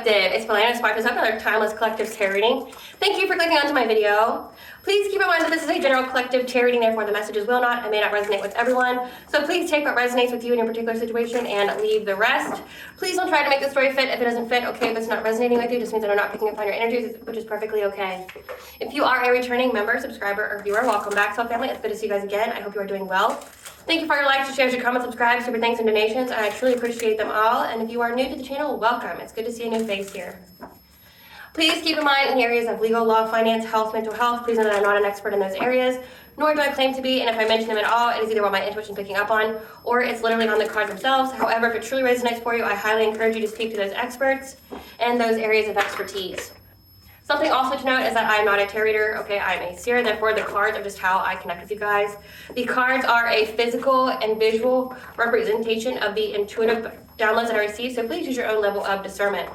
Collective. It's Milena, Spark this up another timeless collective tarot reading. Thank you for clicking onto my video. Please keep in mind that this is a general collective tarot reading, therefore the messages will not and may not resonate with everyone. So please take what resonates with you in your particular situation and leave the rest. Please don't try to make the story fit if it doesn't fit. Okay, if it's not resonating with you, it just means that I'm not picking up on your energies, which is perfectly okay. If you are a returning member, subscriber, or viewer, welcome back, Soul Family. It's good to see you guys again. I hope you are doing well. Thank you for your likes, your shares, your comments, subscribes, super thanks, and donations. I truly appreciate them all. And if you are new to the channel, welcome. It's good to see a new face here. Please keep in mind in the areas of legal, law, finance, health, mental health, please know that I'm not an expert in those areas, nor do I claim to be, and if I mention them at all, it is either what my intuition is picking up on, or it's literally on the cards themselves. However, if it truly resonates for you, I highly encourage you to speak to those experts and those areas of expertise. Something also to note is that I am not a tarot reader, okay? I am a seer, therefore the cards are just how I connect with you guys. The cards are a physical and visual representation of the intuitive downloads that I receive, so please use your own level of discernment.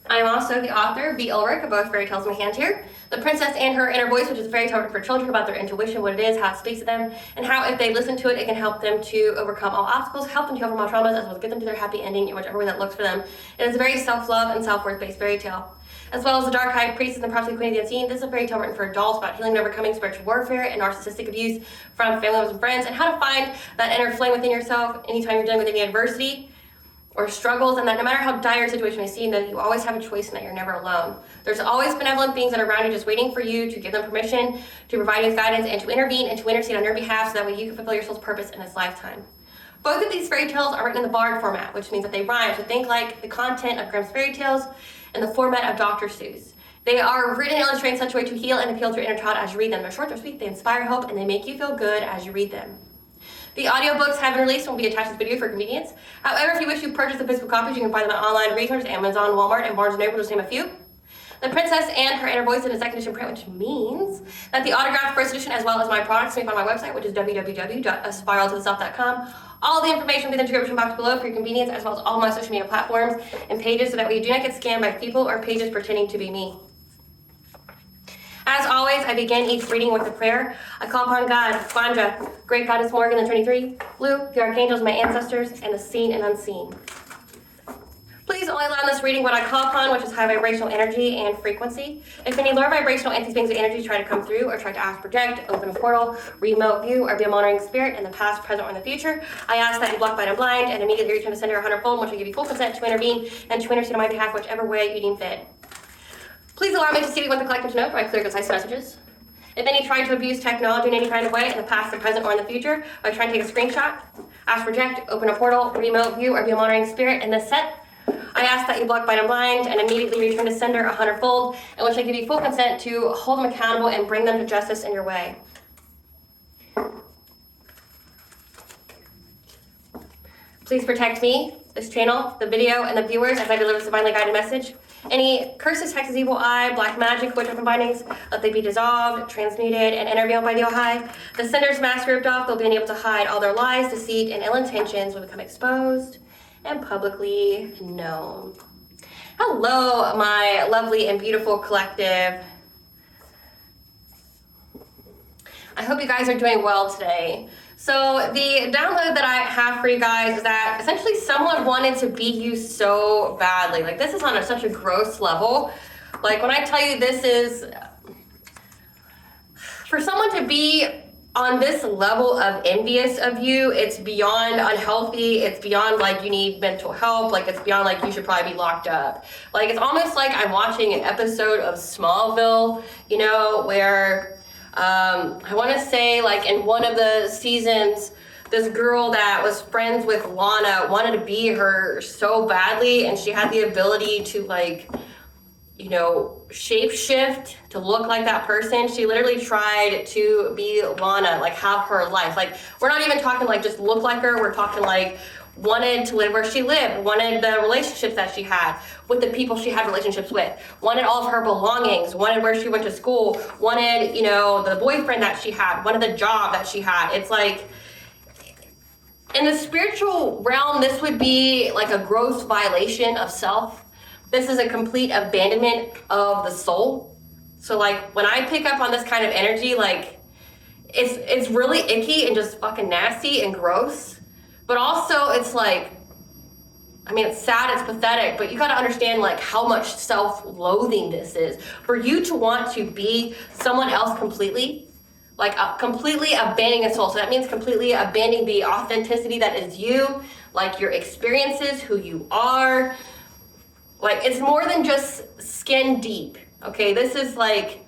I am also the author of the Ulrich of both fairy tales in my hand here. The Princess and Her Inner Voice, which is a fairy tale for children about their intuition, what it is, how it speaks to them, and how if they listen to it, it can help them to overcome all obstacles, help them to overcome all traumas, as well as get them to their happy ending in whichever way that looks for them. It is a very self-love and self-worth based fairy tale. As well as The Dark High Priestess and the Prophecy Queen of the Unseen, this is a fairy tale written for adults about healing and overcoming spiritual warfare and narcissistic abuse from family members and friends, and how to find that inner flame within yourself anytime you're dealing with any adversity or struggles, and that no matter how dire a situation may seem, that you always have a choice and that you're never alone. There's always benevolent beings that are around you just waiting for you to give them permission, to provide you guidance, and to intervene and to intercede on your behalf so that way you can fulfill your soul's purpose in this lifetime. Both of these fairy tales are written in the bard format, which means that they rhyme, so think like the content of Grimm's fairy tales and the format of Dr. Seuss. They are written and illustrated in such a way to heal and appeal to your inner child as you read them. They're short, they're sweet, they inspire hope, and they make you feel good as you read them. The audiobooks have been released and will be attached to this video for convenience. However, if you wish to purchase the physical copies, you can find them at online retailers, Amazon, Walmart, and Barnes & Noble, just to name a few. The Princess and Her Inner Voice is a second edition print, which means that the autographed first edition, as well as my products, can be found on my website, which is www.aspiraltotheself.com. All the information will be in the description box below for your convenience, as well as all my social media platforms and pages, so that way you do not get scammed by people or pages pretending to be me. As always, I begin each reading with a prayer. I call upon God, Gwanja, Great Goddess Morgan, the 23, Blue, the Archangels, my ancestors, and the seen and unseen. Please only allow in this reading what I call upon, which is high vibrational energy and frequency. If any lower vibrational entities, beings, or energies try to come through or try to ask, project, open a portal, remote view, or be a monitoring spirit in the past, present, or in the future, I ask that you block, bind, and blind, and immediately return to sender 100-fold, which will give you full consent to intervene and to intercede on my behalf, whichever way you deem fit. Please allow me to see what the collective to know by clear, concise messages. If any try to abuse technology in any kind of way in the past, the present, or in the future, by trying to take a screenshot, ask, project, open a portal, remote view, or be a monitoring spirit in this set, I ask that you block, bind, and blind, and immediately return to sender 100-fold, in which I give you full consent to hold them accountable and bring them to justice in your way. Please protect me, this channel, the video, and the viewers as I deliver this divinely guided message. Any curses, hexes, evil eye, black magic, witch weapon bindings, let they be dissolved, transmuted, and interveiled by the All-High. The sender's mask ripped off, they'll be unable to hide. All their lies, deceit, and ill intentions will become exposed and publicly known. Hello, my lovely and beautiful collective. I hope you guys are doing well today. So the download that I have for you guys is that essentially someone wanted to be you so badly. Like, this is on such a gross level. Like, when I tell you this is, for someone to be on this level of envious of you, it's beyond unhealthy. It's beyond like you need mental help. Like, it's beyond like you should probably be locked up. Like, it's almost like I'm watching an episode of Smallville, you know, where I want to say, like, in one of the seasons, this girl that was friends with Lana wanted to be her so badly, and she had the ability to, like, you know, shapeshift to look like that person. She literally tried to be Lana, like, have her life. Like, we're not even talking, like, just look like her. We're talking, like, wanted to live where she lived, wanted the relationships that she had with the people she had relationships with, wanted all of her belongings, wanted where she went to school, wanted, you know, the boyfriend that she had, wanted the job that she had. It's like, in the spiritual realm, this would be like a gross violation of self. This is a complete abandonment of the soul. So, like, when I pick up on this kind of energy, like, it's really icky and just fucking nasty and gross. But also, it's like, I mean, it's sad, it's pathetic, but you got to understand like how much self-loathing this is. For you to want to be someone else completely, like completely abandoning a soul. So that means completely abandoning the authenticity that is you, like your experiences, who you are. Like, it's more than just skin deep, okay? This is like,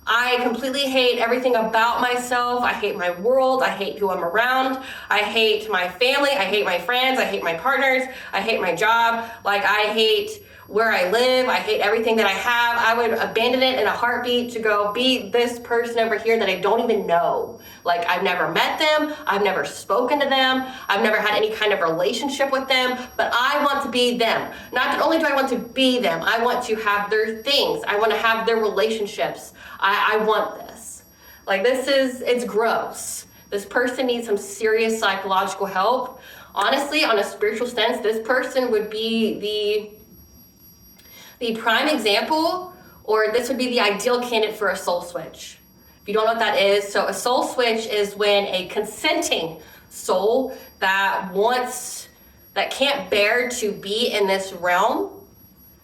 I completely hate everything about myself. I hate my world. I hate who I'm around. I hate my family. I hate my friends. I hate my partners. I hate my job. Like, I hate where I live. I hate everything that I have. I would abandon it in a heartbeat to go be this person over here that I don't even know. Like, I've never met them. I've never spoken to them. I've never had any kind of relationship with them, but I want to be them. Not that only do I want to be them, I want to have their things. I want to have their relationships. I want this. Like, it's gross. This person needs some serious psychological help. Honestly, on a spiritual sense, this person would be the prime example, or this would be the ideal candidate for a soul switch. If you don't know what that is, so a soul switch is when a consenting soul that can't bear to be in this realm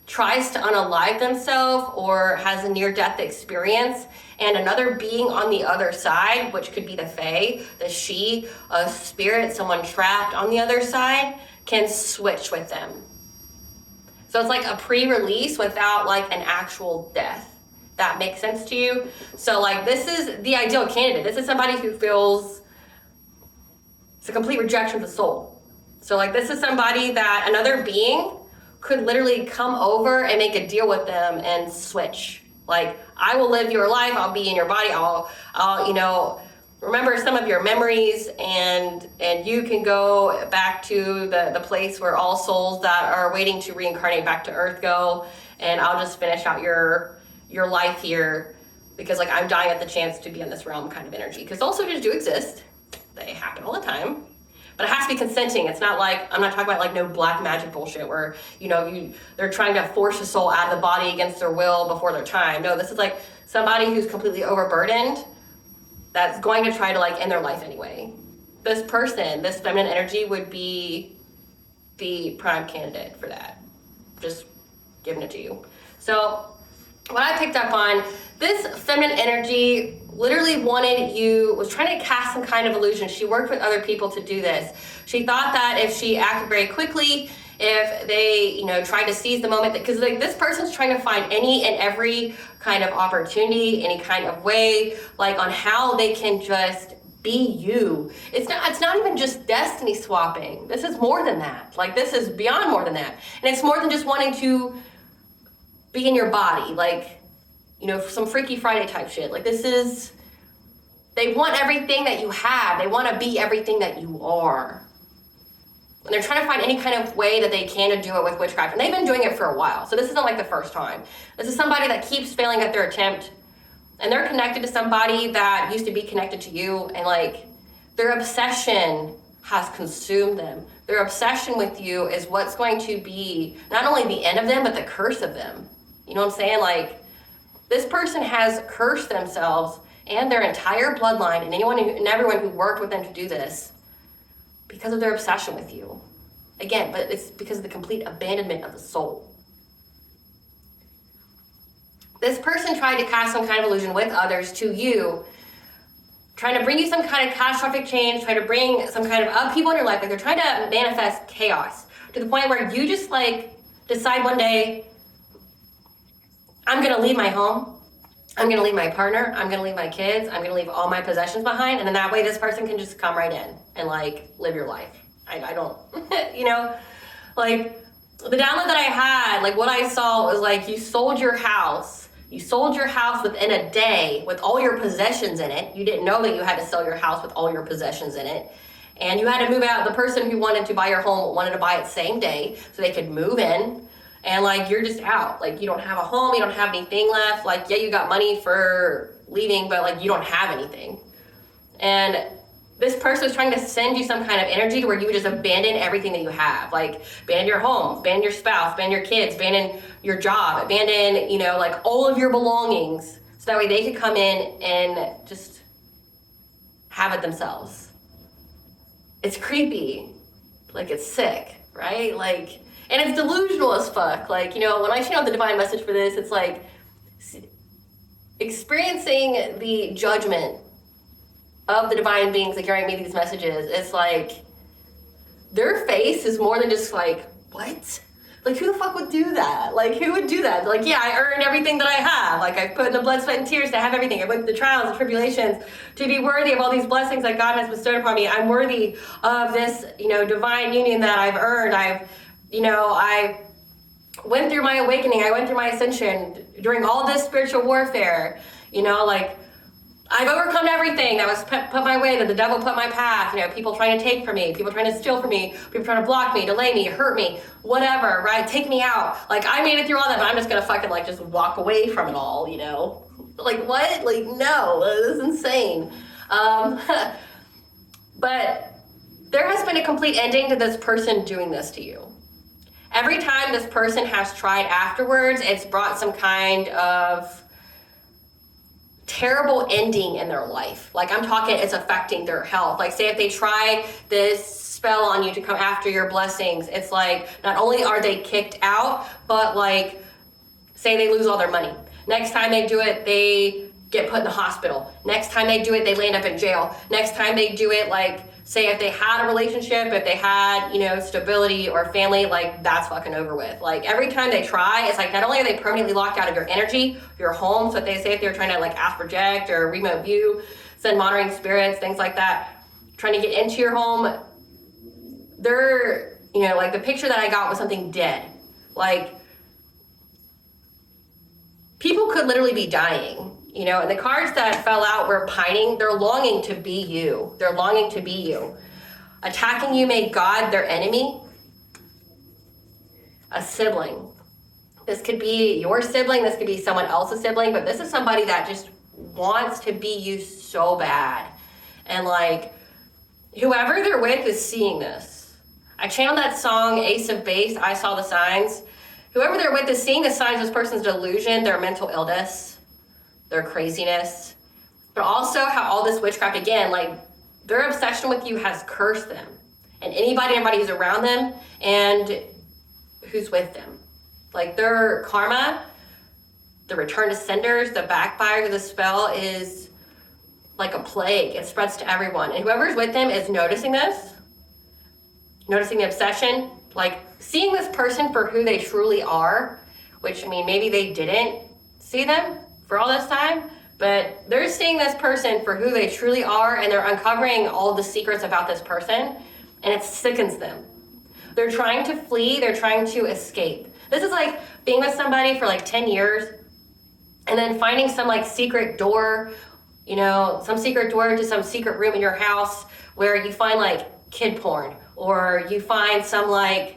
tries to unalive themselves or has a near-death experience, and another being on the other side, which could be the fae, the she, a spirit, someone trapped on the other side, can switch with them. So it's like a pre-release without like an actual death. That makes sense to you? So like, this is the ideal candidate. This is somebody who feels it's a complete rejection of the soul. So like, this is somebody that another being could literally come over and make a deal with them and switch. Like, I will live your life, I'll be in your body, I'll remember some of your memories, and you can go back to the place where all souls that are waiting to reincarnate back to Earth go, and I'll just finish out your life here, because like, I'm dying at the chance to be in this realm kind of energy. Because soul switches do exist. They happen all the time. But it has to be consenting. It's not like, I'm not talking about like no black magic bullshit where, they're trying to force a soul out of the body against their will before their time. No, this is like somebody who's completely overburdened that's going to try to like end their life anyway. This person, this feminine energy would be the prime candidate for that. Just giving it to you. So what I picked up on, this feminine energy literally was trying to cast some kind of illusion. She worked with other people to do this. She thought that if she acted very quickly, if they, tried to seize the moment, because like, this person's trying to find any and every kind of opportunity, any kind of way, like on how they can just be you. It's not even just destiny swapping. This is more than that. Like, this is beyond more than that. And it's more than just wanting to be in your body, like, some Freaky Friday type shit. Like, they want everything that you have. They want to be everything that you are. And they're trying to find any kind of way that they can to do it with witchcraft. And they've been doing it for a while. So this isn't like the first time. This is somebody that keeps failing at their attempt. And they're connected to somebody that used to be connected to you. And like, their obsession has consumed them. Their obsession with you is what's going to be not only the end of them, but the curse of them. You know what I'm saying? Like, this person has cursed themselves and their entire bloodline and everyone who worked with them to do this because of their obsession with you. Again, but it's because of the complete abandonment of the soul. This person tried to cast some kind of illusion with others to you, trying to bring you some kind of catastrophic change, trying to bring some kind of upheaval in your life. Like, they're trying to manifest chaos to the point where you just like decide one day, I'm going to leave my home. I'm going to leave my partner. I'm going to leave my kids. I'm going to leave all my possessions behind. And then that way this person can just come right in and like live your life. I don't, like the download that I had, like what I saw was like, you sold your house. You sold your house within a day with all your possessions in it. You didn't know that you had to sell your house with all your possessions in it. And you had to move out. The person who wanted to buy your home wanted to buy it same day so they could move in. And like, you're just out. Like, you don't have a home, you don't have anything left. Like, yeah, you got money for leaving, but like, you don't have anything. And this person was trying to send you some kind of energy to where you would just abandon everything that you have. Like, abandon your home, abandon your spouse, abandon your kids, abandon your job, abandon, like all of your belongings. So that way they could come in and just have it themselves. It's creepy. Like, it's sick, right? Like, And it's delusional as fuck. Like, you know, when I channel the divine message for this, it's like experiencing the judgment of the divine beings that carrying me these messages. It's like their face is more than just like, what? Like, who the fuck would do that? Like, who would do that? Like, yeah, I earned everything that I have. Like, I've put in the blood, sweat, and tears to have everything. I went through the trials and tribulations to be worthy of all these blessings that God has bestowed upon me. I'm worthy of this, you know, divine union that I've earned. I went through my awakening. I went through my ascension during all this spiritual warfare. You know, like, I've overcome everything that was put my way, that the devil put my path. You know, people trying to take from me, people trying to steal from me, people trying to block me, delay me, hurt me, whatever, right? Take me out. Like, I made it through all that, but I'm just gonna fucking like just walk away from it all, you know? Like, what? Like, no, this is insane. But there has been a complete ending to this person doing this to you. Every time this person has tried afterwards, it's brought some kind of terrible ending in their life. Like, I'm talking, it's affecting their health. Like, say if they try this spell on you to come after your blessings, it's like, not only are they kicked out, but like, say they lose all their money. Next time they do it, they get put in the hospital. Next time they do it, they land up in jail. Next time they do it, like, say if they had a relationship, if they had, you know, stability or family, like, that's fucking over with. Like, every time they try, it's like, not only are they permanently locked out of your energy, your home, so if they say if they're trying to like ask project or remote view, send monitoring spirits, things like that, trying to get into your home, they're, you know, like the picture that I got was something dead. Like, people could literally be dying. You know, and the cards that fell out were pining. They're longing to be you. They're longing to be you. Attacking you made God their enemy. A sibling. This could be your sibling. This could be someone else's sibling. But this is somebody that just wants to be you so bad. And like, whoever they're with is seeing this. I channeled that song, Ace of Base, I Saw the Signs. Whoever they're with is seeing the signs of this person's delusion, their mental illness, their craziness, but also how all this witchcraft, again, like, their obsession with you has cursed them, and everybody who's around them and who's with them. Like, their karma, the return to senders, the backfire of the spell is like a plague. It spreads to everyone, and whoever's with them is noticing this, noticing the obsession, like seeing this person for who they truly are, which, I mean, maybe they didn't see them for all this time, but they're seeing this person for who they truly are, and they're uncovering all the secrets about this person, and it sickens them. They're trying to flee, they're trying to escape. This is like being with somebody for like 10 years, and then finding some like secret door, you know, some secret door to some secret room in your house where you find like kid porn, or you find some like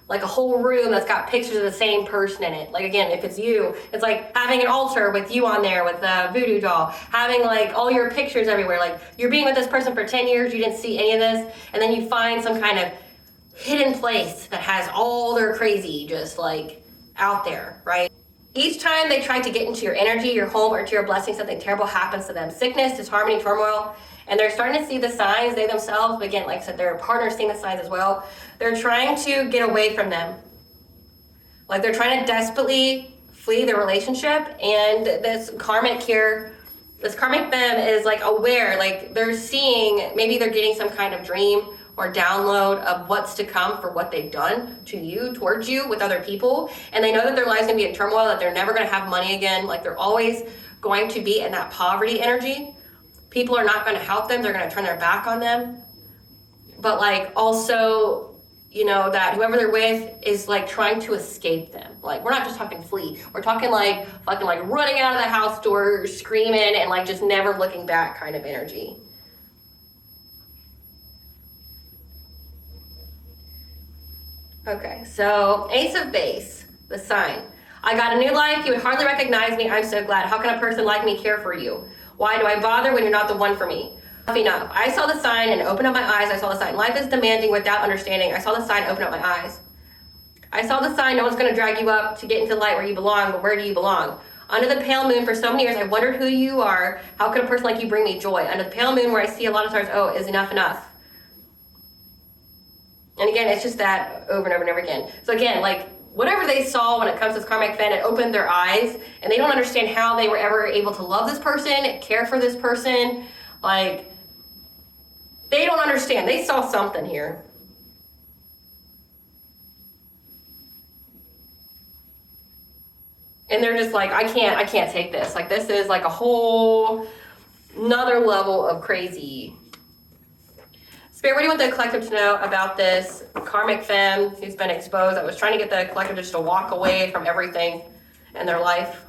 a whole room that's got pictures of the same person in it. Like, again, if it's you, it's like having an altar with you on there with a voodoo doll, having like all your pictures everywhere. Like, you're being with this person for 10 years, you didn't see any of this, and then you find some kind of hidden place that has all their crazy just like out there, right? Each time they try to get into your energy, your home, or to your blessing, something terrible happens to them. Sickness, disharmony, turmoil. And they're starting to see the signs, they themselves, but again, like I said, their partners seeing the signs as well. They're trying to get away from them. Like, they're trying to desperately flee their relationship, and this karmic here, this karmic femme is like aware, like they're seeing, maybe they're getting some kind of dream or download of what's to come for what they've done to you, towards you, with other people. And they know that their life's gonna be in turmoil, that they're never gonna have money again. Like, they're always going to be in that poverty energy. People are not going to help them. They're going to turn their back on them. But like, also, you know, that whoever they're with is like trying to escape them. Like, we're not just talking flee. We're talking like fucking like running out of the house door, screaming, and like just never looking back kind of energy. Okay, so Ace of Base, the sign. I got a new life. You would hardly recognize me. I'm so glad. How can a person like me care for you? Why do I bother when you're not the one for me? Enough. I saw the sign and opened up my eyes. I saw the sign. Life is demanding without understanding. I saw the sign, open up my eyes. I saw the sign. No one's going to drag you up to get into the light where you belong, but where do you belong? Under the pale moon for so many years, I wondered who you are. How could a person like you bring me joy? Under the pale moon where I see a lot of stars, oh, is enough enough? And again, it's just that over and over and over again. So again, like, whatever they saw when it comes to this karmic fem, it opened their eyes, and they don't understand how they were ever able to love this person, care for this person. Like, they don't understand. They saw something here. And they're just like, I can't take this. Like, this is like a whole another level of crazy. Spirit, what do you want the collective to know about this karmic femme who's been exposed? I was trying to get the collective just to walk away from everything in their life.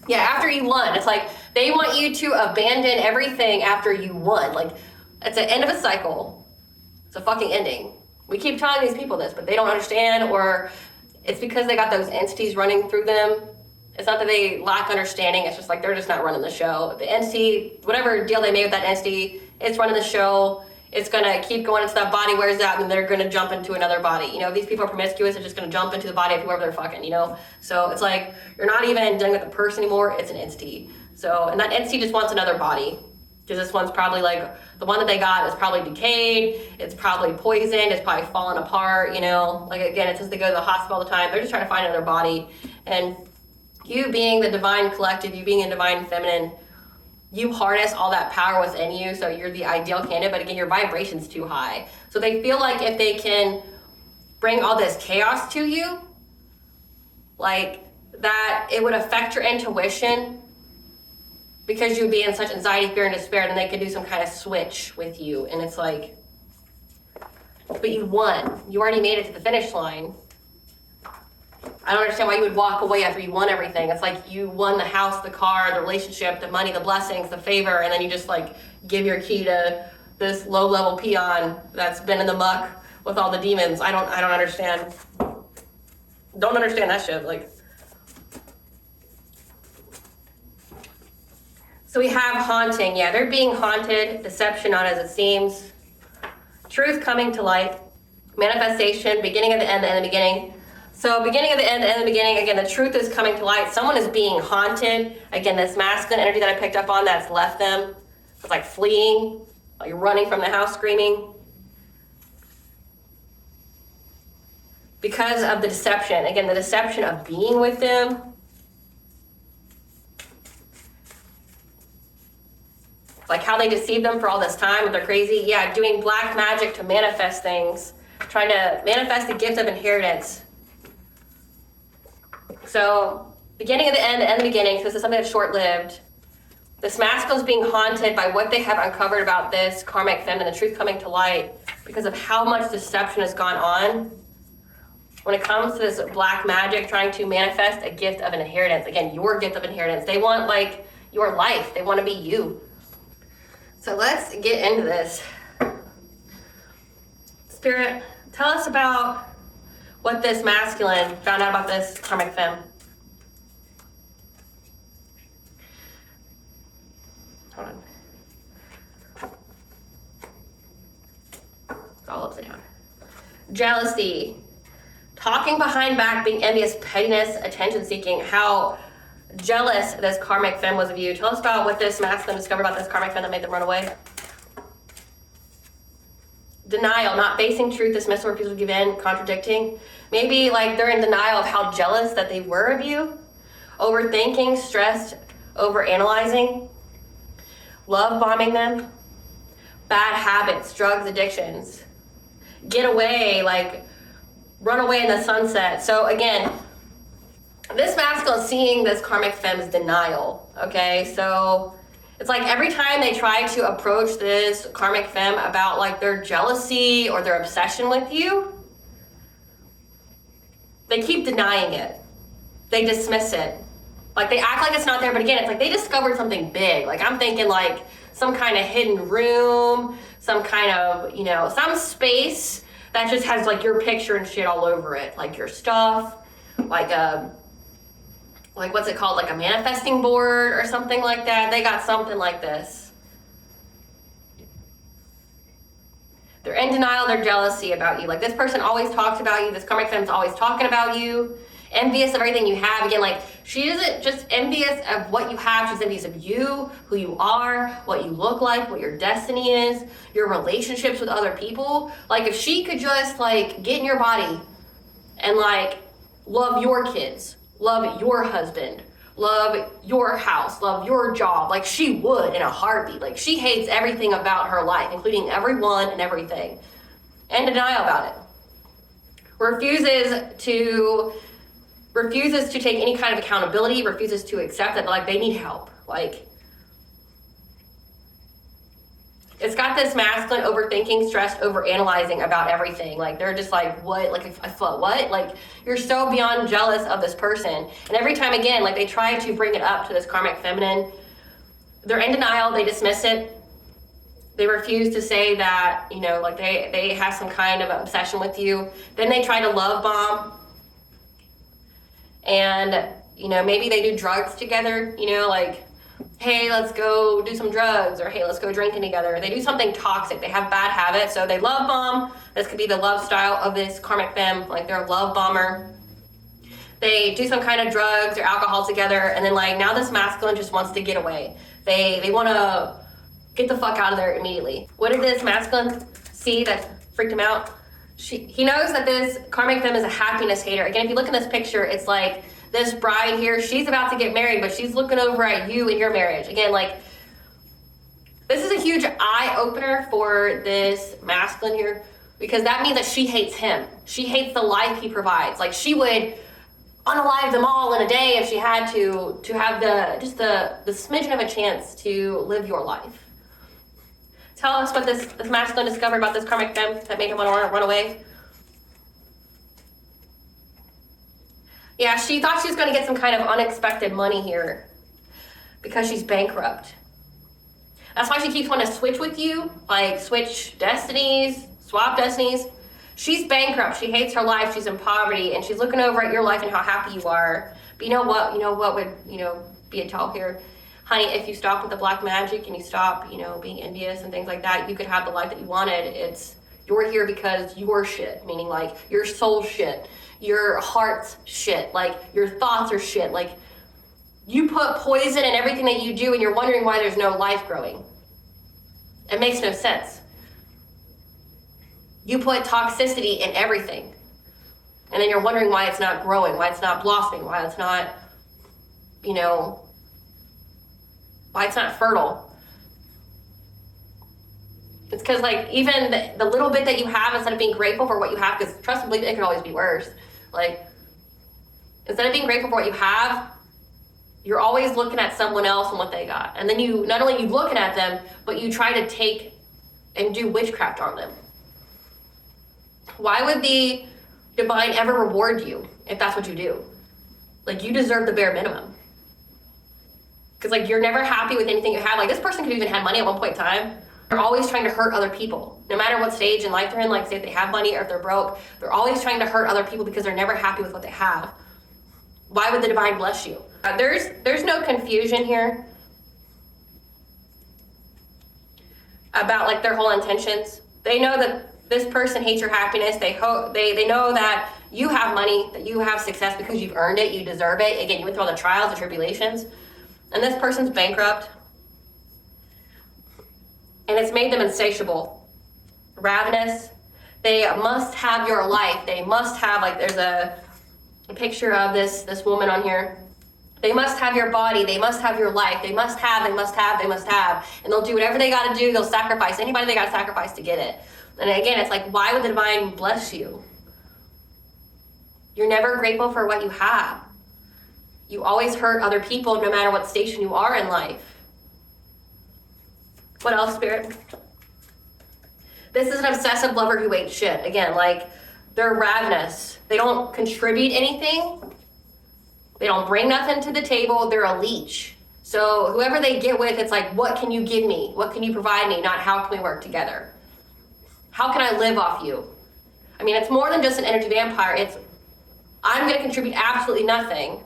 Yeah, after you won. It's like they want you to abandon everything after you won. Like, it's the end of a cycle. It's a fucking ending. We keep telling these people this, but they don't understand, or it's because they got those entities running through them. It's not that they lack understanding. It's just like they're just not running the show. The entity, whatever deal they made with that entity, it's running the show. It's going to keep going until that body wears out, and they're going to jump into another body. You know, if these people are promiscuous, they're just going to jump into the body of whoever they're fucking, you know? So it's like, you're not even dealing with the person anymore, it's an entity. So, and that entity just wants another body. Because this one's probably like, the one that they got is probably decayed, it's probably poisoned, it's probably fallen apart, you know? Like, again, it says they go to the hospital all the time, they're just trying to find another body. And you being the divine collective, you being a divine feminine, you harness all that power within you, so you're the ideal candidate, but again, your vibration's too high. So they feel like if they can bring all this chaos to you, like that it would affect your intuition because you would be in such anxiety, fear, and despair, then they could do some kind of switch with you. And it's like, but you won. You already made it to the finish line. I don't understand why you would walk away after you won everything. It's like you won the house, the car, the relationship, the money, the blessings, the favor, and then you just like give your key to this low-level peon that's been in the muck with all the demons. I don't understand. Don't understand that shit. Like, so we have haunting. Yeah, they're being haunted. Deception, not as it seems. Truth coming to light. Manifestation, beginning of the end, the end of the beginning. So beginning of the end, the end of the beginning, again, the truth is coming to light. Someone is being haunted. Again, this masculine energy that I picked up on that's left them. It's like fleeing, like running from the house screaming. Because of the deception. Again, the deception of being with them. Like how they deceived them for all this time, but they're crazy. Yeah, doing black magic to manifest things. Trying to manifest the gift of inheritance. So, beginning of the end of the beginning, so this is something that's short-lived. This masculine is being haunted by what they have uncovered about this karmic feminine, the truth coming to light, because of how much deception has gone on when it comes to this black magic, trying to manifest a gift of an inheritance. Again, your gift of inheritance. They want, like, your life. They want to be you. So let's get into this. Spirit, tell us about what this masculine found out about this karmic femme. Hold on. It's all upside down. Jealousy. Talking behind back, being envious, pettiness, attention seeking. How jealous this karmic femme was of you. Tell us about what this masculine discovered about this karmic femme that made them run away. Denial, not facing truth, dismissal, refusal to give in, contradicting. Maybe like they're in denial of how jealous that they were of you. Overthinking, stressed, overanalyzing. Love bombing them. Bad habits, drugs, addictions. Get away, like run away in the sunset. So again, this masculine is seeing this karmic femme's denial, okay? So it's like every time they try to approach this karmic femme about like their jealousy or their obsession with you, they keep denying it. They dismiss it. Like they act like it's not there, but again, it's like they discovered something big. Like I'm thinking like some kind of hidden room, some kind of, you know, some space that just has like your picture and shit all over it. Like your stuff, like what's it called? Like a manifesting board or something like that. They got something like this. They're in denial, they're jealousy about you. Like this person always talks about you. This karmic femme's always talking about you. envious of everything you have. Again, like, she isn't just envious of what you have, she's envious of you, who you are, what you look like, what your destiny is, your relationships with other people. Like, if she could just, like, get in your body and, like, love your kids, love your husband, love your house, love your job, like, she would in a heartbeat. Like, she hates everything about her life, including everyone and everything, and denial about it. Refuses to take any kind of accountability, refuses to accept that, like, they need help. Like, it's got this masculine overthinking, stressed, overanalyzing about everything. Like, they're just like, what? Like, what? Like, you're so beyond jealous of this person. And every time, again, like, they try to bring it up to this karmic feminine, they're in denial, they dismiss it. They refuse to say that, you know, like, they have some kind of obsession with you. Then they try to love bomb. And, you know, maybe they do drugs together, you know, like, hey, let's go do some drugs, or hey, let's go drinking together. They do something toxic. They have bad habits, so they love bomb. This could be the love style of this karmic femme, like, they're a love bomber. They do some kind of drugs or alcohol together, and then, like, now this masculine just wants to get away. They want to get the fuck out of there immediately. What did this masculine see that freaked him out? He knows that this karmic femme is a happiness hater. Again, if you look in this picture, it's like this bride here, she's about to get married, but she's looking over at you in your marriage. Again, like, this is a huge eye opener for this masculine here, because that means that she hates him. She hates the life he provides. Like, she would unalive them all in a day if she had to have the smidgen of a chance to live your life. Tell us what this masculine discovered about this karmic femme that made him want to run away. Yeah, she thought she was going to get some kind of unexpected money here because she's bankrupt. That's why she keeps wanting to switch with you, like, switch destinies, swap destinies. She's bankrupt. She hates her life. She's in poverty, and she's looking over at your life and how happy you are. But you know what? You know what would, you know, be a tell here? Honey, if you stop with the black magic and you stop, you know, being envious and things like that, you could have the life that you wanted. You're here because you're shit, meaning, like, your soul shit, your heart's shit, like, your thoughts are shit. Like, you put poison in everything that you do, and you're wondering why there's no life growing. It makes no sense. You put toxicity in everything, and then you're wondering why it's not growing, why it's not blossoming, why it's not, you know, why it's not fertile. It's because, like, even the little bit that you have, instead of being grateful for what you have, because trust and believe it could always be worse. Like, instead of being grateful for what you have, you're always looking at someone else and what they got. And then you, not only you looking at them, but you try to take and do witchcraft on them. Why would the divine ever reward you if that's what you do? Like, you deserve the bare minimum. Because, like, you're never happy with anything you have. Like, this person could have even had money at one point in time. They're always trying to hurt other people. No matter what stage in life they're in, like, say if they have money or if they're broke, they're always trying to hurt other people because they're never happy with what they have. Why would the divine bless you? There's no confusion here about, like, their whole intentions. They know that this person hates your happiness. They know that you have money, that you have success because you've earned it, you deserve it. Again, you went through all the trials, the tribulations. And this person's bankrupt. And it's made them insatiable, ravenous. They must have your life. They must have, like, there's a picture of this woman on here. They must have your body. They must have your life. They must have. And they'll do whatever they got to do. They'll sacrifice anybody they got to sacrifice to get it. And again, it's like, why would the divine bless you? You're never grateful for what you have. You always hurt other people no matter what station you are in life. What else, Spirit? This is an obsessive lover who hates shit. Again, like, they're ravenous. They don't contribute anything. They don't bring nothing to the table. They're a leech. So whoever they get with, it's like, what can you give me? What can you provide me? Not how can we work together? How can I live off you? I mean, it's more than just an energy vampire. It's, I'm going to contribute absolutely nothing.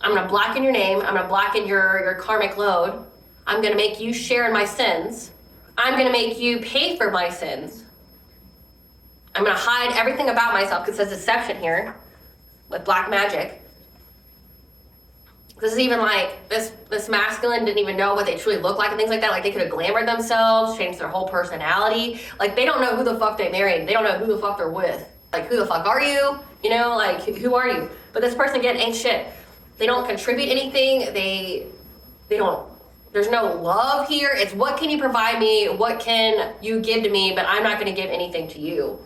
I'm going to blacken your name. I'm going to blacken your karmic load. I'm going to make you share in my sins. I'm going to make you pay for my sins. I'm going to hide everything about myself, because it says deception here with black magic. This is even like, this masculine didn't even know what they truly look like and things like that. Like they could have glamored themselves, changed their whole personality. Like they don't know who the fuck they married. They don't know who the fuck they're with. Like who the fuck are you? You know, like who are you? But this person, again, ain't shit. They don't contribute anything. They don't, there's no love here. It's what can you provide me? What can you give to me? But I'm not going to give anything to you.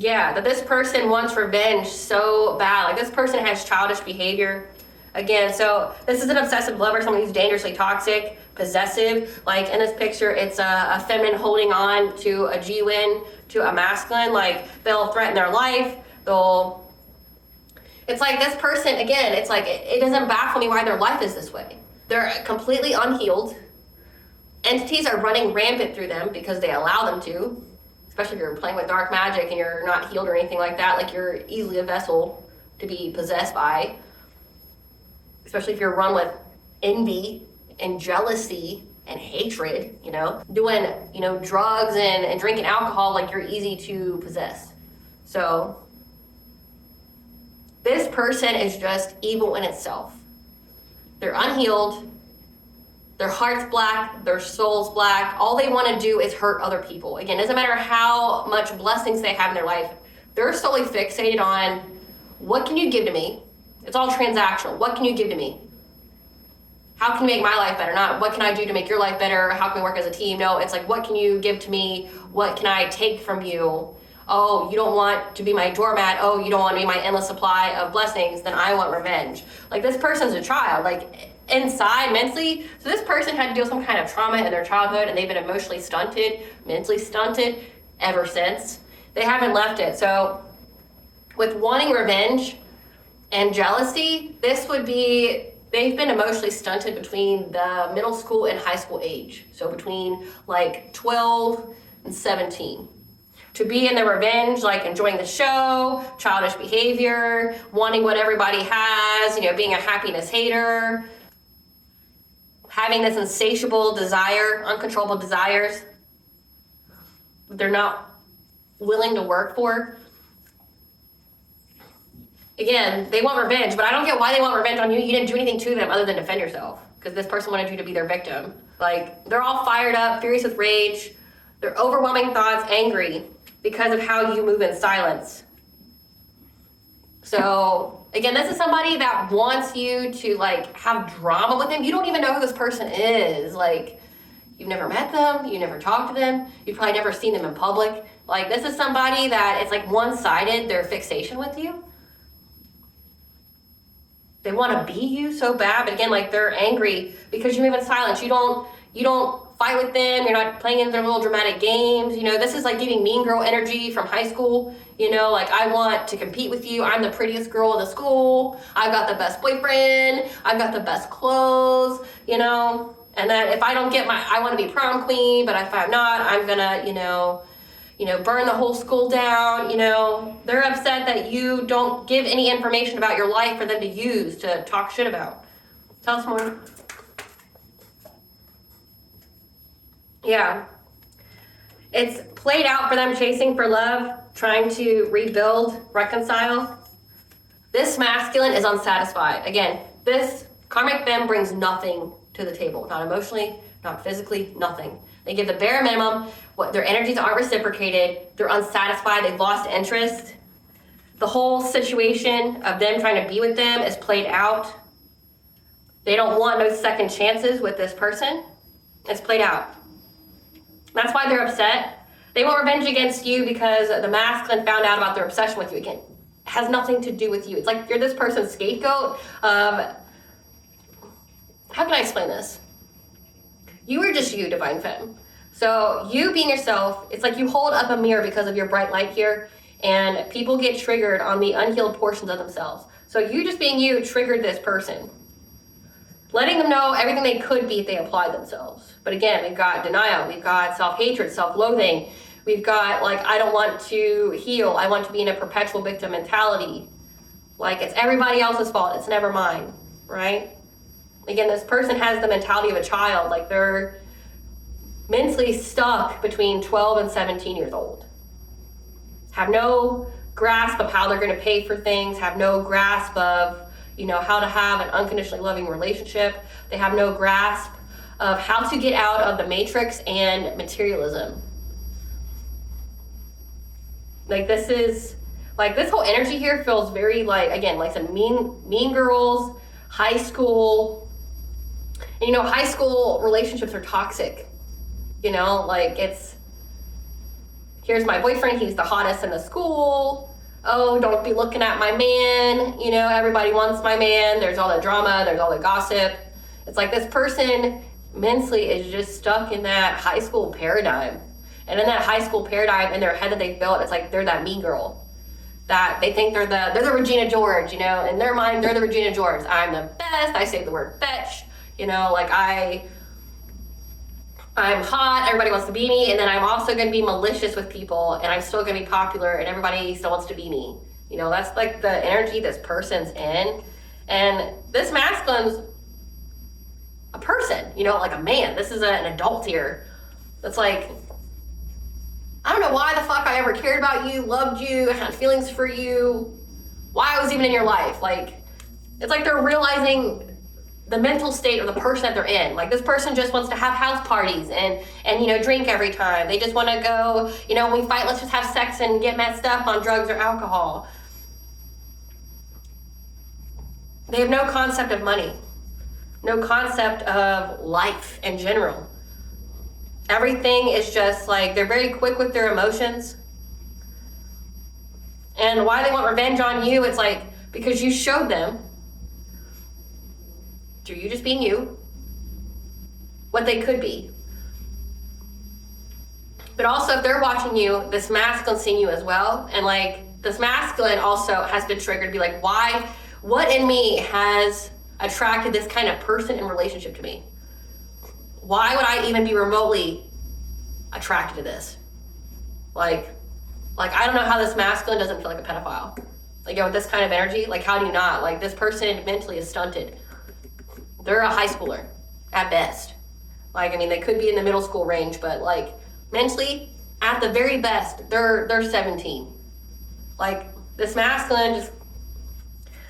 Yeah, that this person wants revenge so bad. Like this person has childish behavior. Again, so this is an obsessive lover, someone who's dangerously toxic, possessive. Like in this picture, it's a feminine holding on to a G-win, to a masculine. Like they'll threaten their life. It's like this person, again, it's like, it doesn't baffle me why their life is this way. They're completely unhealed. Entities are running rampant through them because they allow them to. Especially if you're playing with dark magic and you're not healed or anything like that, like you're easily a vessel to be possessed by. Especially if you're run with envy and jealousy and hatred, you know, doing, you know, drugs and drinking alcohol, like you're easy to possess. So this person is just evil in itself. They're unhealed. Their heart's black, their soul's black. All they want to do is hurt other people. Again, it doesn't matter how much blessings they have in their life. They're solely fixated on, what can you give to me? It's all transactional. What can you give to me? How can you make my life better? Not what can I do to make your life better? How can we work as a team? No, it's like, what can you give to me? What can I take from you? Oh, you don't want to be my doormat. Oh, you don't want to be my endless supply of blessings. Then I want revenge. Like this person's a child. Like inside, mentally, so this person had to deal with some kind of trauma in their childhood and they've been emotionally stunted, mentally stunted ever since. They haven't left it. So with wanting revenge and jealousy, this would be, they've been emotionally stunted between the middle school and high school age. So between like 12 and 17. To be in the revenge, like enjoying the show, childish behavior, wanting what everybody has, you know, being a happiness hater, having this insatiable desire, uncontrollable desires that they're not willing to work for. Again, they want revenge, but I don't get why they want revenge on you. You didn't do anything to them other than defend yourself, because this person wanted you to be their victim. Like, they're all fired up, furious with rage. They're overwhelming thoughts, angry because of how you move in silence. So again, this is somebody that wants you to like have drama with them. You don't even know who this person is. Like, you've never met them, you never talked to them, you've probably never seen them in public. Like, this is somebody that it's like one-sided, their fixation with you. They want to be you so bad, but again, like they're angry because you move in silence. You don't fight with them. You're not playing in their little dramatic games. You know, this is like giving mean girl energy from high school. You know, like I want to compete with you. I'm the prettiest girl in the school. I've got the best boyfriend. I've got the best clothes, you know. And then if I don't get I want to be prom queen, but if I'm not, I'm gonna, you know, burn the whole school down, you know. They're upset that you don't give any information about your life for them to use to talk shit about. Tell us more. Yeah. It's played out for them chasing for love, trying to rebuild, reconcile. This masculine is unsatisfied. Again, this karmic femme brings nothing to the table. Not emotionally, not physically, nothing. They give the bare minimum. Their energies aren't reciprocated. They're unsatisfied. They've lost interest. The whole situation of them trying to be with them is played out. They don't want no second chances with this person. It's played out. That's why they're upset. They want revenge against you because the masculine found out about their obsession with you. Again, it has nothing to do with you. It's like you're this person's scapegoat. How can I explain this? You are just you, Divine Femme. So you being yourself, it's like you hold up a mirror because of your bright light here, and people get triggered on the unhealed portions of themselves. So you just being you triggered this person, letting them know everything they could be if they applied themselves. But again, we've got denial, we've got self-hatred, self-loathing, we've got like, I don't want to heal, I want to be in a perpetual victim mentality. Like, it's everybody else's fault, it's never mine, right? Again, this person has the mentality of a child, like they're mentally stuck between 12 and 17 years old. Have no grasp of how they're going to pay for things, have no grasp of, you know, how to have an unconditionally loving relationship. They have no grasp of how to get out of the matrix and materialism. Like this is, like this whole energy here feels very like, again, like some mean girls, high school. And you know, high school relationships are toxic. You know, like it's, here's my boyfriend, he's the hottest in the school. Oh, don't be looking at my man. You know, everybody wants my man. There's all the drama, there's all the gossip. It's like this person mentally is just stuck in that high school paradigm. And in that high school paradigm, in their head that they built, it's like they're that mean girl. That they think they're the Regina George, you know, in their mind, they're the Regina George. I'm the best, I say the word fetch, you know, like I'm hot, everybody wants to be me, and then I'm also gonna be malicious with people, and I'm still gonna be popular, and everybody still wants to be me. You know, that's like the energy this person's in. And this masculine's a person, you know, like a man. This is an adult here. That's like, I don't know why the fuck I ever cared about you, loved you, had feelings for you, why I was even in your life. Like, it's like they're realizing the mental state of the person that they're in. Like this person just wants to have house parties and you know, drink every time. They just want to go, you know, when we fight, let's just have sex and get messed up on drugs or alcohol. They have no concept of money, no concept of life in general. Everything is just like, they're very quick with their emotions. And why they want revenge on you, it's like, because you showed them, through you just being you, what they could be. But also if they're watching you, this masculine seeing you as well. And like, this masculine also has been triggered to be like, why, what in me has attracted this kind of person in relationship to me? Why would I even be remotely attracted to this? Like I don't know how this masculine doesn't feel like a pedophile. Like, yo, with this kind of energy, like how do you not? Like this person mentally is stunted. They're a high schooler at best. Like, I mean, they could be in the middle school range, but like mentally, at the very best, they're 17. Like this masculine just,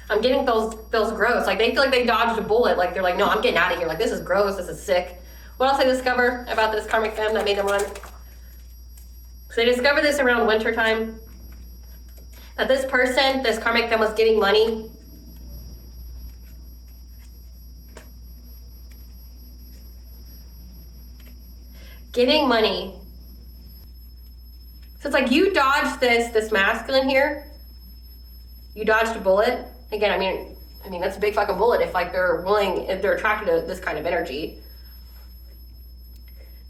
I'm getting feels gross. Like they feel like they dodged a bullet. Like they're like, no, I'm getting out of here. Like this is gross, this is sick. What else I discover about this karmic femme that made them run? So they discovered this around winter time. That this person, this karmic femme, was getting money. Getting money. So it's like you dodged this masculine here. You dodged a bullet. Again, I mean that's a big fucking bullet if like if they're attracted to this kind of energy.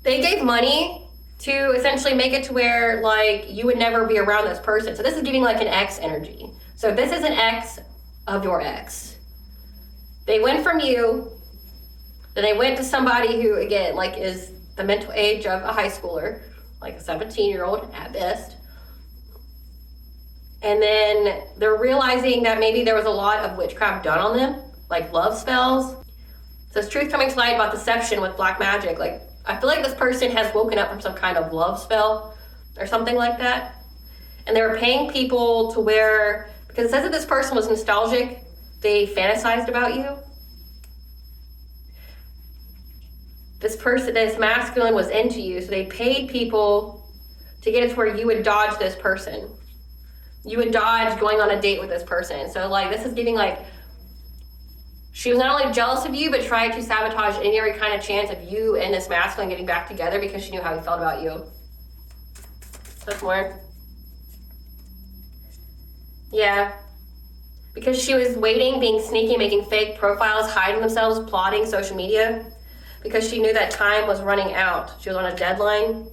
They gave money to essentially make it to where like you would never be around this person. So this is giving like an ex energy. So this is an ex of your ex. They went from you, then they went to somebody who, again, like is the mental age of a high schooler, like a 17-year-old at best. And then they're realizing that maybe there was a lot of witchcraft done on them, like love spells. So it's truth coming to light about deception with black magic. Like, I feel like this person has woken up from some kind of love spell or something like that. And they were paying people to where, because it says that this person was nostalgic, they fantasized about you. This person, this masculine was into you, so they paid people to get it to where you would dodge this person. You would dodge going on a date with this person. So like, this is giving like, she was not only jealous of you, but tried to sabotage any every kind of chance of you and this masculine getting back together because she knew how he felt about you. That's more. Yeah. Because she was waiting, being sneaky, making fake profiles, hiding themselves, plotting social media. Because she knew that time was running out. She was on a deadline,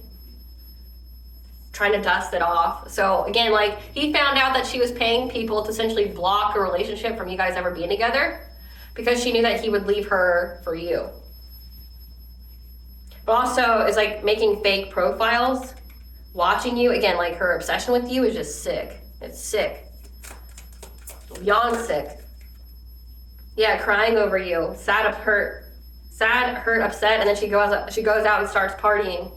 trying to dust it off. So again, like he found out that she was paying people to essentially block a relationship from you guys ever being together because she knew that he would leave her for you. But also is like making fake profiles, watching you. Again, like her obsession with you is just sick. It's sick. Beyond sick. Yeah, crying over you, sad, hurt, upset, and then she goes out and starts partying,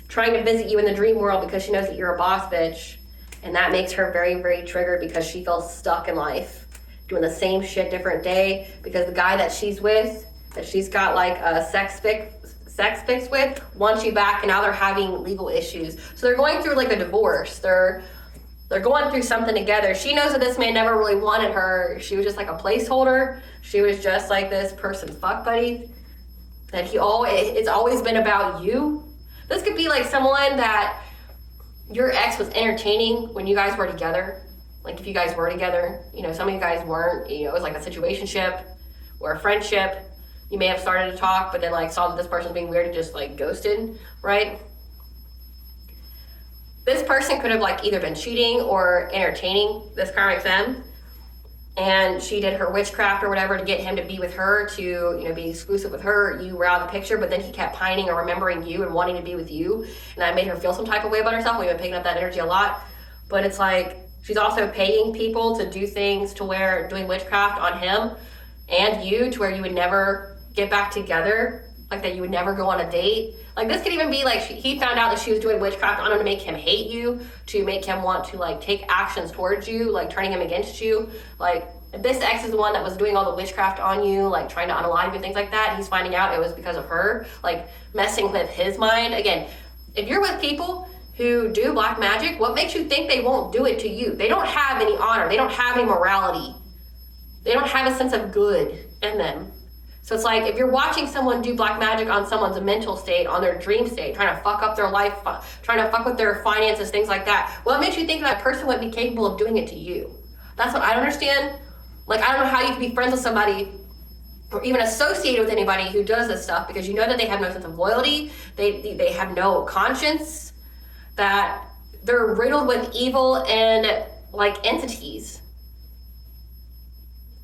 trying to visit you in the dream world because she knows that you're a boss bitch. And that makes her very, very triggered because she feels stuck in life, doing the same shit different day, because the guy that she's with, that she's got like a sex fix with, wants you back, and now they're having legal issues. So they're going through like a divorce. They're going through something together. She knows that this man never really wanted her. She was just like a placeholder. She was just like this person's fuck buddy. That it's always been about you. This could be like someone that your ex was entertaining when you guys were together. Like if you guys were together, you know, some of you guys weren't, you know, it was like a situationship or a friendship. You may have started to talk, but then like saw that this person's being weird and just like ghosted, right? This person could have like either been cheating or entertaining this karmic femme, and she did her witchcraft or whatever to get him to be with her, to, you know, be exclusive with her. You were out of the picture, but then he kept pining or remembering you and wanting to be with you, and that made her feel some type of way about herself. We've been picking up that energy a lot, but it's like she's also paying people to do things to where doing witchcraft on him and you, to where you would never get back together, like that you would never go on a date. Like this could even be like he found out that she was doing witchcraft on him to make him hate you, to make him want to like take actions towards you, like turning him against you. Like if this ex is the one that was doing all the witchcraft on you, like trying to unalive you and things like that, he's finding out it was because of her, like messing with his mind. Again, if you're with people who do black magic, what makes you think they won't do it to you? They don't have any honor. They don't have any morality. They don't have a sense of good in them. So it's like if you're watching someone do black magic on someone's mental state, on their dream state, trying to fuck up their life, trying to fuck with their finances, things like that, well, it makes you think that person would be capable of doing it to you. That's what I don't understand. Like, I don't know how you can be friends with somebody or even associated with anybody who does this stuff, because you know that they have no sense of loyalty, they have no conscience, that they're riddled with evil and like entities.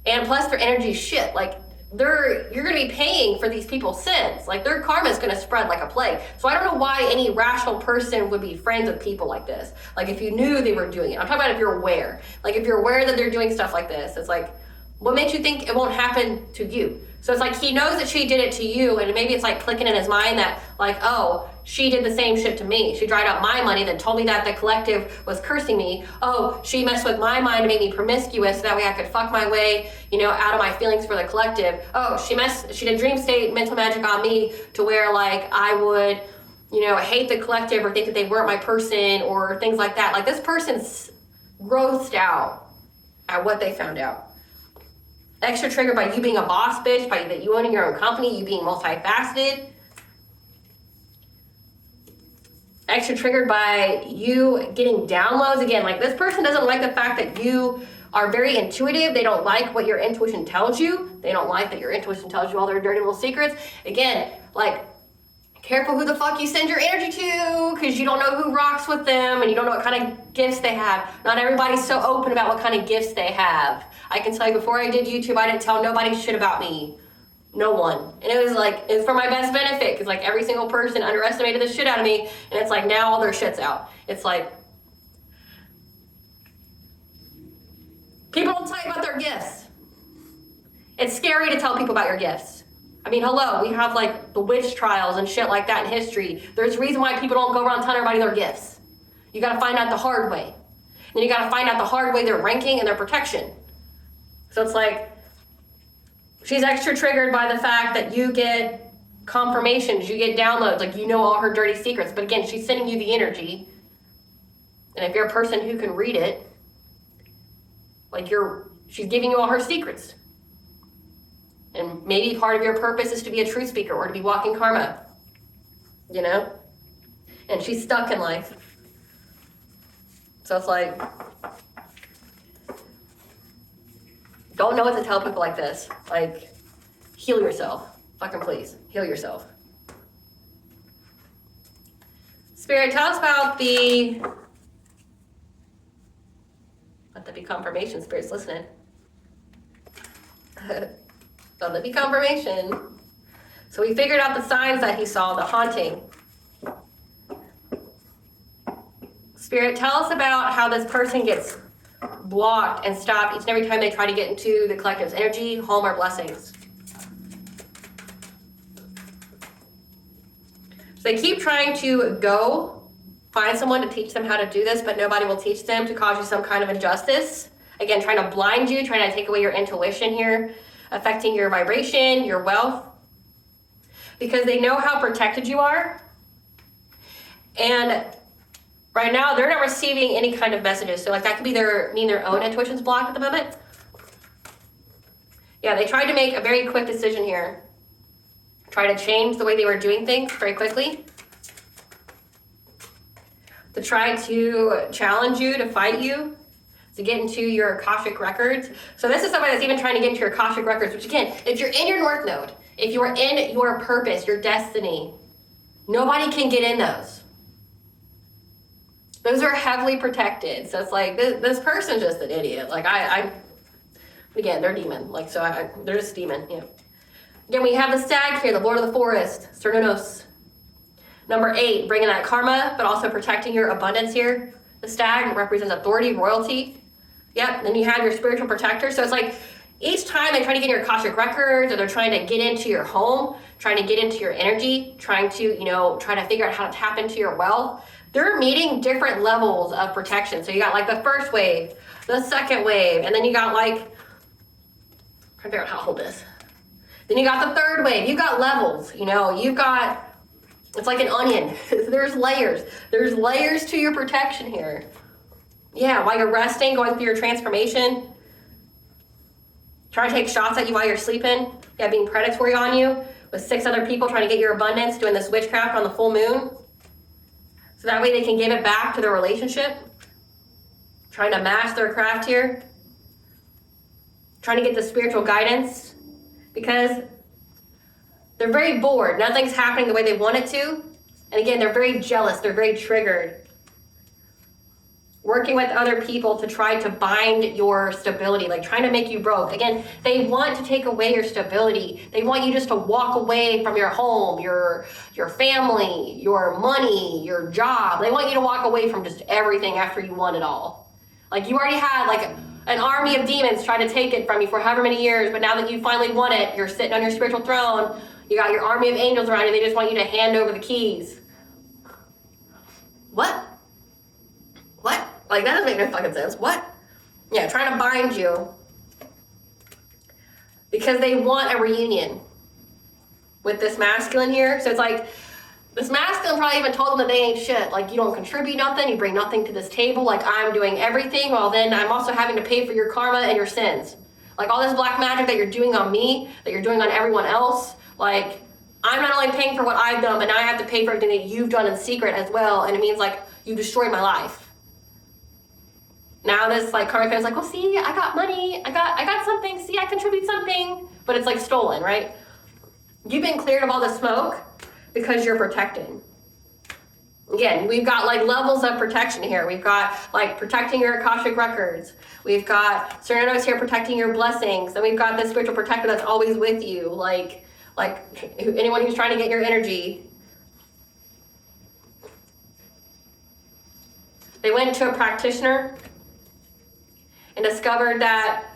And plus their energy is shit. Like, you're going to be paying for these people's sins. Like, their karma is going to spread like a plague. So I don't know why any rational person would be friends with people like this. Like, if you knew they were doing it. I'm talking about if you're aware. Like, if you're aware that they're doing stuff like this, it's like, what makes you think it won't happen to you? So it's like he knows that she did it to you, and maybe it's like clicking in his mind that like, oh, she did the same shit to me. She dried out my money, then told me that the collective was cursing me. Oh, she messed with my mind to make me promiscuous so that way I could fuck my way, you know, out of my feelings for the collective. Oh, she did dream state mental magic on me to where like I would, you know, hate the collective or think that they weren't my person or things like that. Like, this person's grossed out at what they found out. Extra triggered by you being a boss bitch, by that you owning your own company, you being multifaceted. Extra triggered by you getting downloads. Again, like, this person doesn't like the fact that you are very intuitive. They don't like what your intuition tells you. They don't like that your intuition tells you all their dirty little secrets. Again, like, careful who the fuck you send your energy to, because you don't know who rocks with them and you don't know what kind of gifts they have. Not everybody's so open about what kind of gifts they have. I can tell you, before I did YouTube, I didn't tell nobody shit about me. No one. And it was like, it's for my best benefit, because like every single person underestimated the shit out of me, and it's like now all their shit's out. It's like, people don't tell you about their gifts. It's scary to tell people about your gifts. I mean, hello, we have like the witch trials and shit like that in history. There's a reason why people don't go around telling everybody their gifts. You gotta find out the hard way. And then you gotta find out the hard way their ranking and their protection. So it's like, she's extra triggered by the fact that you get confirmations, you get downloads, like you know all her dirty secrets. But again, she's sending you the energy. And if you're a person who can read it, like she's giving you all her secrets. And maybe part of your purpose is to be a truth speaker or to be walking karma, you know? And she's stuck in life. So it's like, don't know what to tell people like this. Like, heal yourself. Fucking please, heal yourself. Spirit, tell us about let that be confirmation. Spirit's listening. Let that be confirmation. So we figured out the signs that he saw, the haunting. Spirit, tell us about how this person gets blocked and stopped each and every time they try to get into the collective's energy, home, or blessings. So they keep trying to go find someone to teach them how to do this, but nobody will teach them, to cause you some kind of injustice. Again, trying to blind you, trying to take away your intuition here, affecting your vibration, your wealth, because they know how protected you are. And right now, they're not receiving any kind of messages. So like that could be their own intuition's blocked at the moment. Yeah, they tried to make a very quick decision here. Try to change the way they were doing things very quickly. To try to challenge you, to fight you, to get into your Akashic records. So this is somebody that's even trying to get into your Akashic records, which again, if you're in your North Node, if you're in your purpose, your destiny, nobody can get in those. Those are heavily protected. So it's like, this person's just an idiot. Like again, they're demon. Like, so they're just demon, yeah. Again, we have the stag here, the Lord of the Forest, Cernunos. Number 8, bringing that karma, but also protecting your abundance here. The stag represents authority, royalty. Yep, then you have your spiritual protector. So it's like each time they try to get in your Akashic records, or they're trying to get into your home, trying to get into your energy, trying to, try to figure out how to tap into your wealth, they're meeting different levels of protection. So you got like the first wave, the second wave, and then you got like, trying to figure out how to hold this. Then you got the third wave. You've got levels, you've got, it's like an onion. There's layers. There's layers to your protection here. Yeah, while you're resting, going through your transformation, trying to take shots at you while you're sleeping. Yeah, being predatory on you with 6 other people trying to get your abundance, doing this witchcraft on the full moon. So that way they can give it back to their relationship. Trying to match their craft here. Trying to get the spiritual guidance. Because they're very bored. Nothing's happening the way they want it to. And again, they're very jealous. They're very triggered. Working with other people to try to bind your stability, like trying to make you broke. Again, they want to take away your stability. They want you just to walk away from your home, your family, your money, your job. They want you to walk away from just everything after you won it all. Like you already had like an army of demons trying to take it from you for however many years, but now that you finally won it, you're sitting on your spiritual throne. You got your army of angels around you. They just want you to hand over the keys. What? Like, that doesn't make no fucking sense. What? Yeah, trying to bind you. Because they want a reunion with this masculine here. So it's like, this masculine probably even told them that they ain't shit. Like, you don't contribute nothing. You bring nothing to this table. Like, I'm doing everything. Well, then I'm also having to pay for your karma and your sins. Like, all this black magic that you're doing on me, that you're doing on everyone else. Like, I'm not only paying for what I've done, but now I have to pay for everything that you've done in secret as well. And it means, like, you destroyed my life. Now this, like, karmic feminine is like, well, see, I got money. I got something. See, I contribute something. But it's, like, stolen, right? You've been cleared of all the smoke because you're protected. Again, we've got, like, levels of protection here. We've got, like, protecting your Akashic records. We've got Cernunos here protecting your blessings. And we've got this spiritual protector that's always with you. Like anyone who's trying to get your energy. They went to a practitioner and discovered that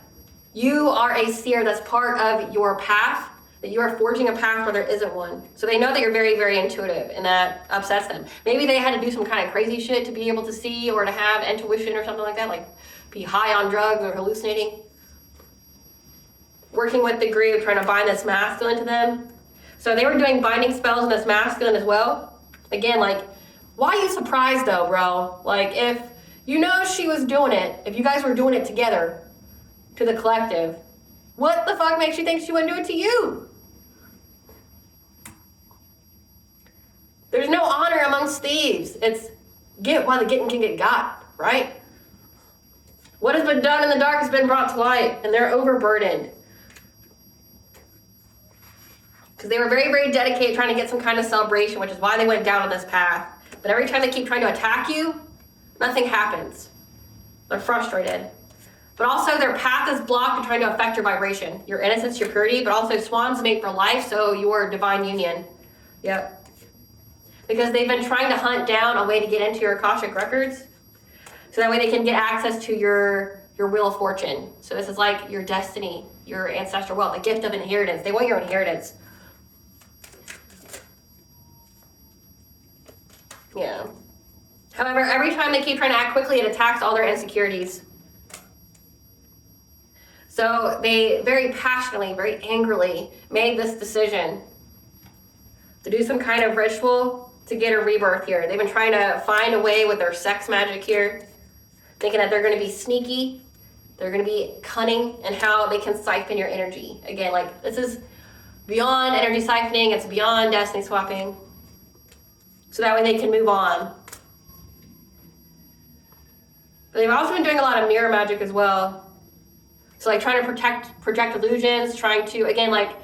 you are a seer that's part of your path, that you are forging a path where there isn't one. So they know that you're very, very intuitive, and that upsets them. Maybe they had to do some kind of crazy shit to be able to see or to have intuition or something like that, like be high on drugs or hallucinating. Working with the group, trying to bind this masculine to them. So they were doing binding spells on this masculine as well. Again, like, why are you surprised though, bro? Like, if you know she was doing it, if you guys were doing it together to the collective, what the fuck makes you think she wouldn't do it to you? There's no honor amongst thieves. It's get while the getting can get got, right? What has been done in the dark has been brought to light, and they're overburdened. Because they were very, very dedicated trying to get some kind of celebration, which is why they went down on this path. But every time they keep trying to attack you, nothing happens. They're frustrated. But also their path is blocked and trying to affect your vibration, your innocence, your purity, but also swans mate for life, so your divine union. Yep. Because they've been trying to hunt down a way to get into your Akashic records, so that way they can get access to your wheel of fortune. So this is like your destiny, your ancestral wealth, a gift of inheritance. They want your inheritance. Yeah. However, every time they keep trying to act quickly, it attacks all their insecurities. So they very passionately, very angrily made this decision to do some kind of ritual to get a rebirth here. They've been trying to find a way with their sex magic here, thinking that they're going to be sneaky, they're going to be cunning, and how they can siphon your energy. Again, like, this is beyond energy siphoning, it's beyond destiny swapping. So that way they can move on. But they've also been doing a lot of mirror magic as well. So like trying to project illusions, trying to, again, like,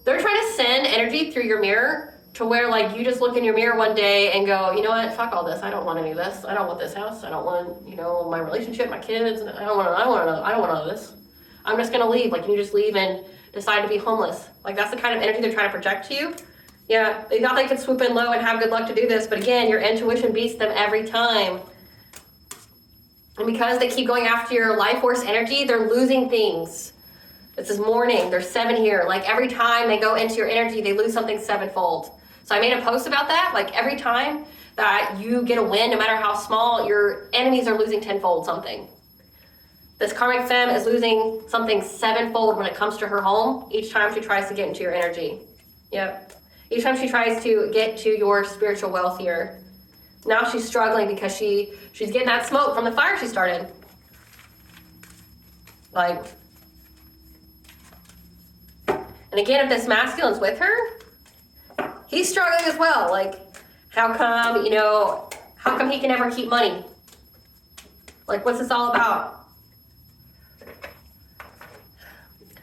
they're trying to send energy through your mirror to where, like, you just look in your mirror one day and go, you know what, fuck all this. I don't want any of this. I don't want this house. I don't want, you know, my relationship, my kids. I don't want none of this. I'm just gonna leave. Like, you just leave and decide to be homeless. Like, that's the kind of energy they're trying to project to you. Yeah, they thought they could swoop in low and have good luck to do this, but again, your intuition beats them every time. And because they keep going after your life force energy, they're losing things. This is mourning. There's 7 here. Like, every time they go into your energy, they lose something 7-fold. So I made a post about that. Like, every time that you get a win, no matter how small, your enemies are losing 10-fold something. This karmic femme is losing something 7-fold when it comes to her home each time she tries to get into your energy. Yep. Each time she tries to get to your spiritual wealth here. Now she's struggling because she's getting that smoke from the fire she started. Like, and again, if this masculine's with her, he's struggling as well. Like, how come, you know, how come he can never keep money? Like, what's this all about?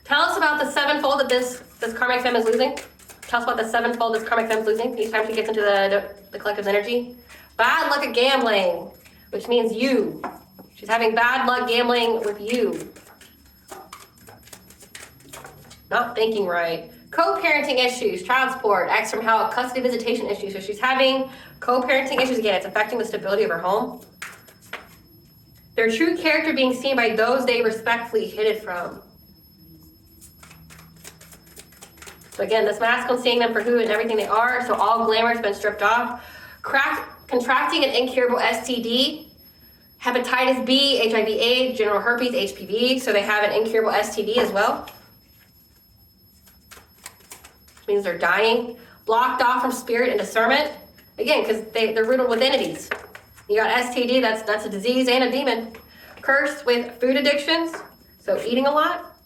Tell us about the 7-fold that this karmic femme is losing. Tell us about the 7-fold this karmic femme is losing each time she gets into the collective's energy. Bad luck at gambling, which means you. She's having bad luck gambling with you. Not thinking right. Co-parenting issues, child support, ex from how custody visitation issues. So she's having co-parenting issues again. It's affecting the stability of her home. Their true character being seen by those they respectfully hid it from. So again, this masculine seeing them for who and everything they are. So all glamour has been stripped off. Contracting an incurable STD, hepatitis B, HIV/AIDS, genital herpes, HPV. So they have an incurable STD as well. Which means they're dying. Blocked off from spirit and discernment. Again, because they're riddled with entities. You got STD, that's a disease and a demon. Cursed with food addictions. So eating a lot.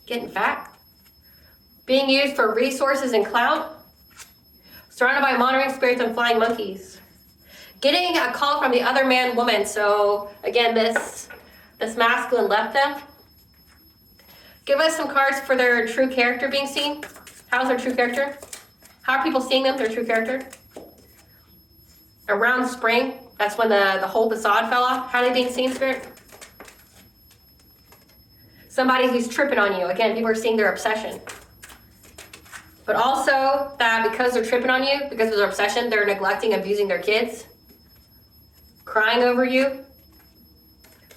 Getting fat. Being used for resources and clout. Surrounded by monitoring spirits and flying monkeys. Getting a call from the other man, woman. So again, this masculine left them. Give us some cards for their true character being seen. How's their true character? How are people seeing them, their true character? Around spring, that's when the whole facade fell off. How are they being seen, spirit? Somebody who's tripping on you. Again, people are seeing their obsession. But also that because they're tripping on you, because of their obsession, they're neglecting, abusing their kids. Crying over you.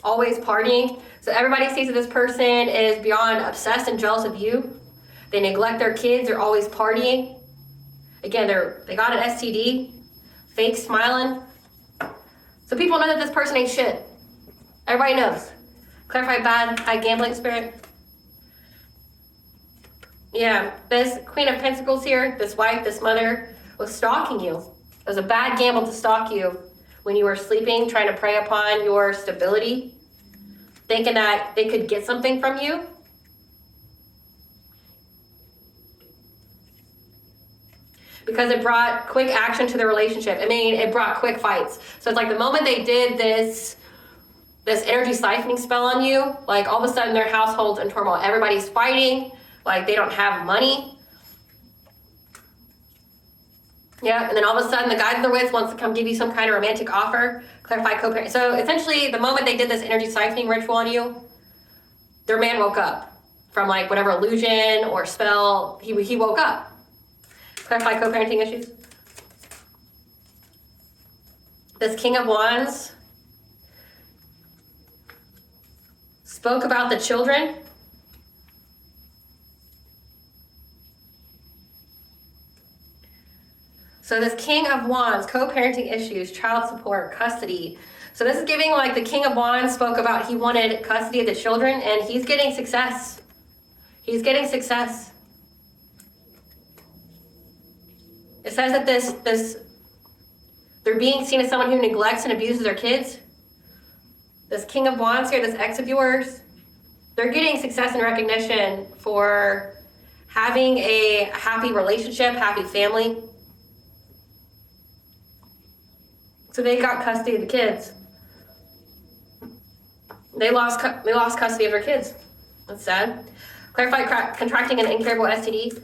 Always partying. So everybody sees that this person is beyond obsessed and jealous of you. They neglect their kids. They're always partying. Again, they got an STD. Fake smiling. So people know that this person ain't shit. Everybody knows. Clarify bad, high gambling spirit. Yeah, this Queen of Pentacles here, this wife, this mother, was stalking you. It was a bad gamble to stalk you when you were sleeping, trying to prey upon your stability, thinking that they could get something from you. Because it brought quick action to the relationship. I mean, it brought quick fights. So it's like the moment they did this energy siphoning spell on you, like all of a sudden their household's in turmoil. Everybody's fighting. Like they don't have money. Yeah, and then all of a sudden the guy that they're with wants to come give you some kind of romantic offer. Clarify co-parent. So essentially the moment they did this energy siphoning ritual on you, their man woke up from like whatever illusion or spell. He woke up. Clarify co-parenting issues. This King of Wands spoke about the children. So this King of Wands, co-parenting issues, child support, custody. So this is giving like the King of Wands spoke about he wanted custody of the children, and he's getting success. He's getting success. It says that they're being seen as someone who neglects and abuses their kids. This King of Wands here, this ex of yours, they're getting success and recognition for having a happy relationship, happy family. So they got custody of the kids. They lost custody of their kids. That's sad. Clarify contracting an incurable STD.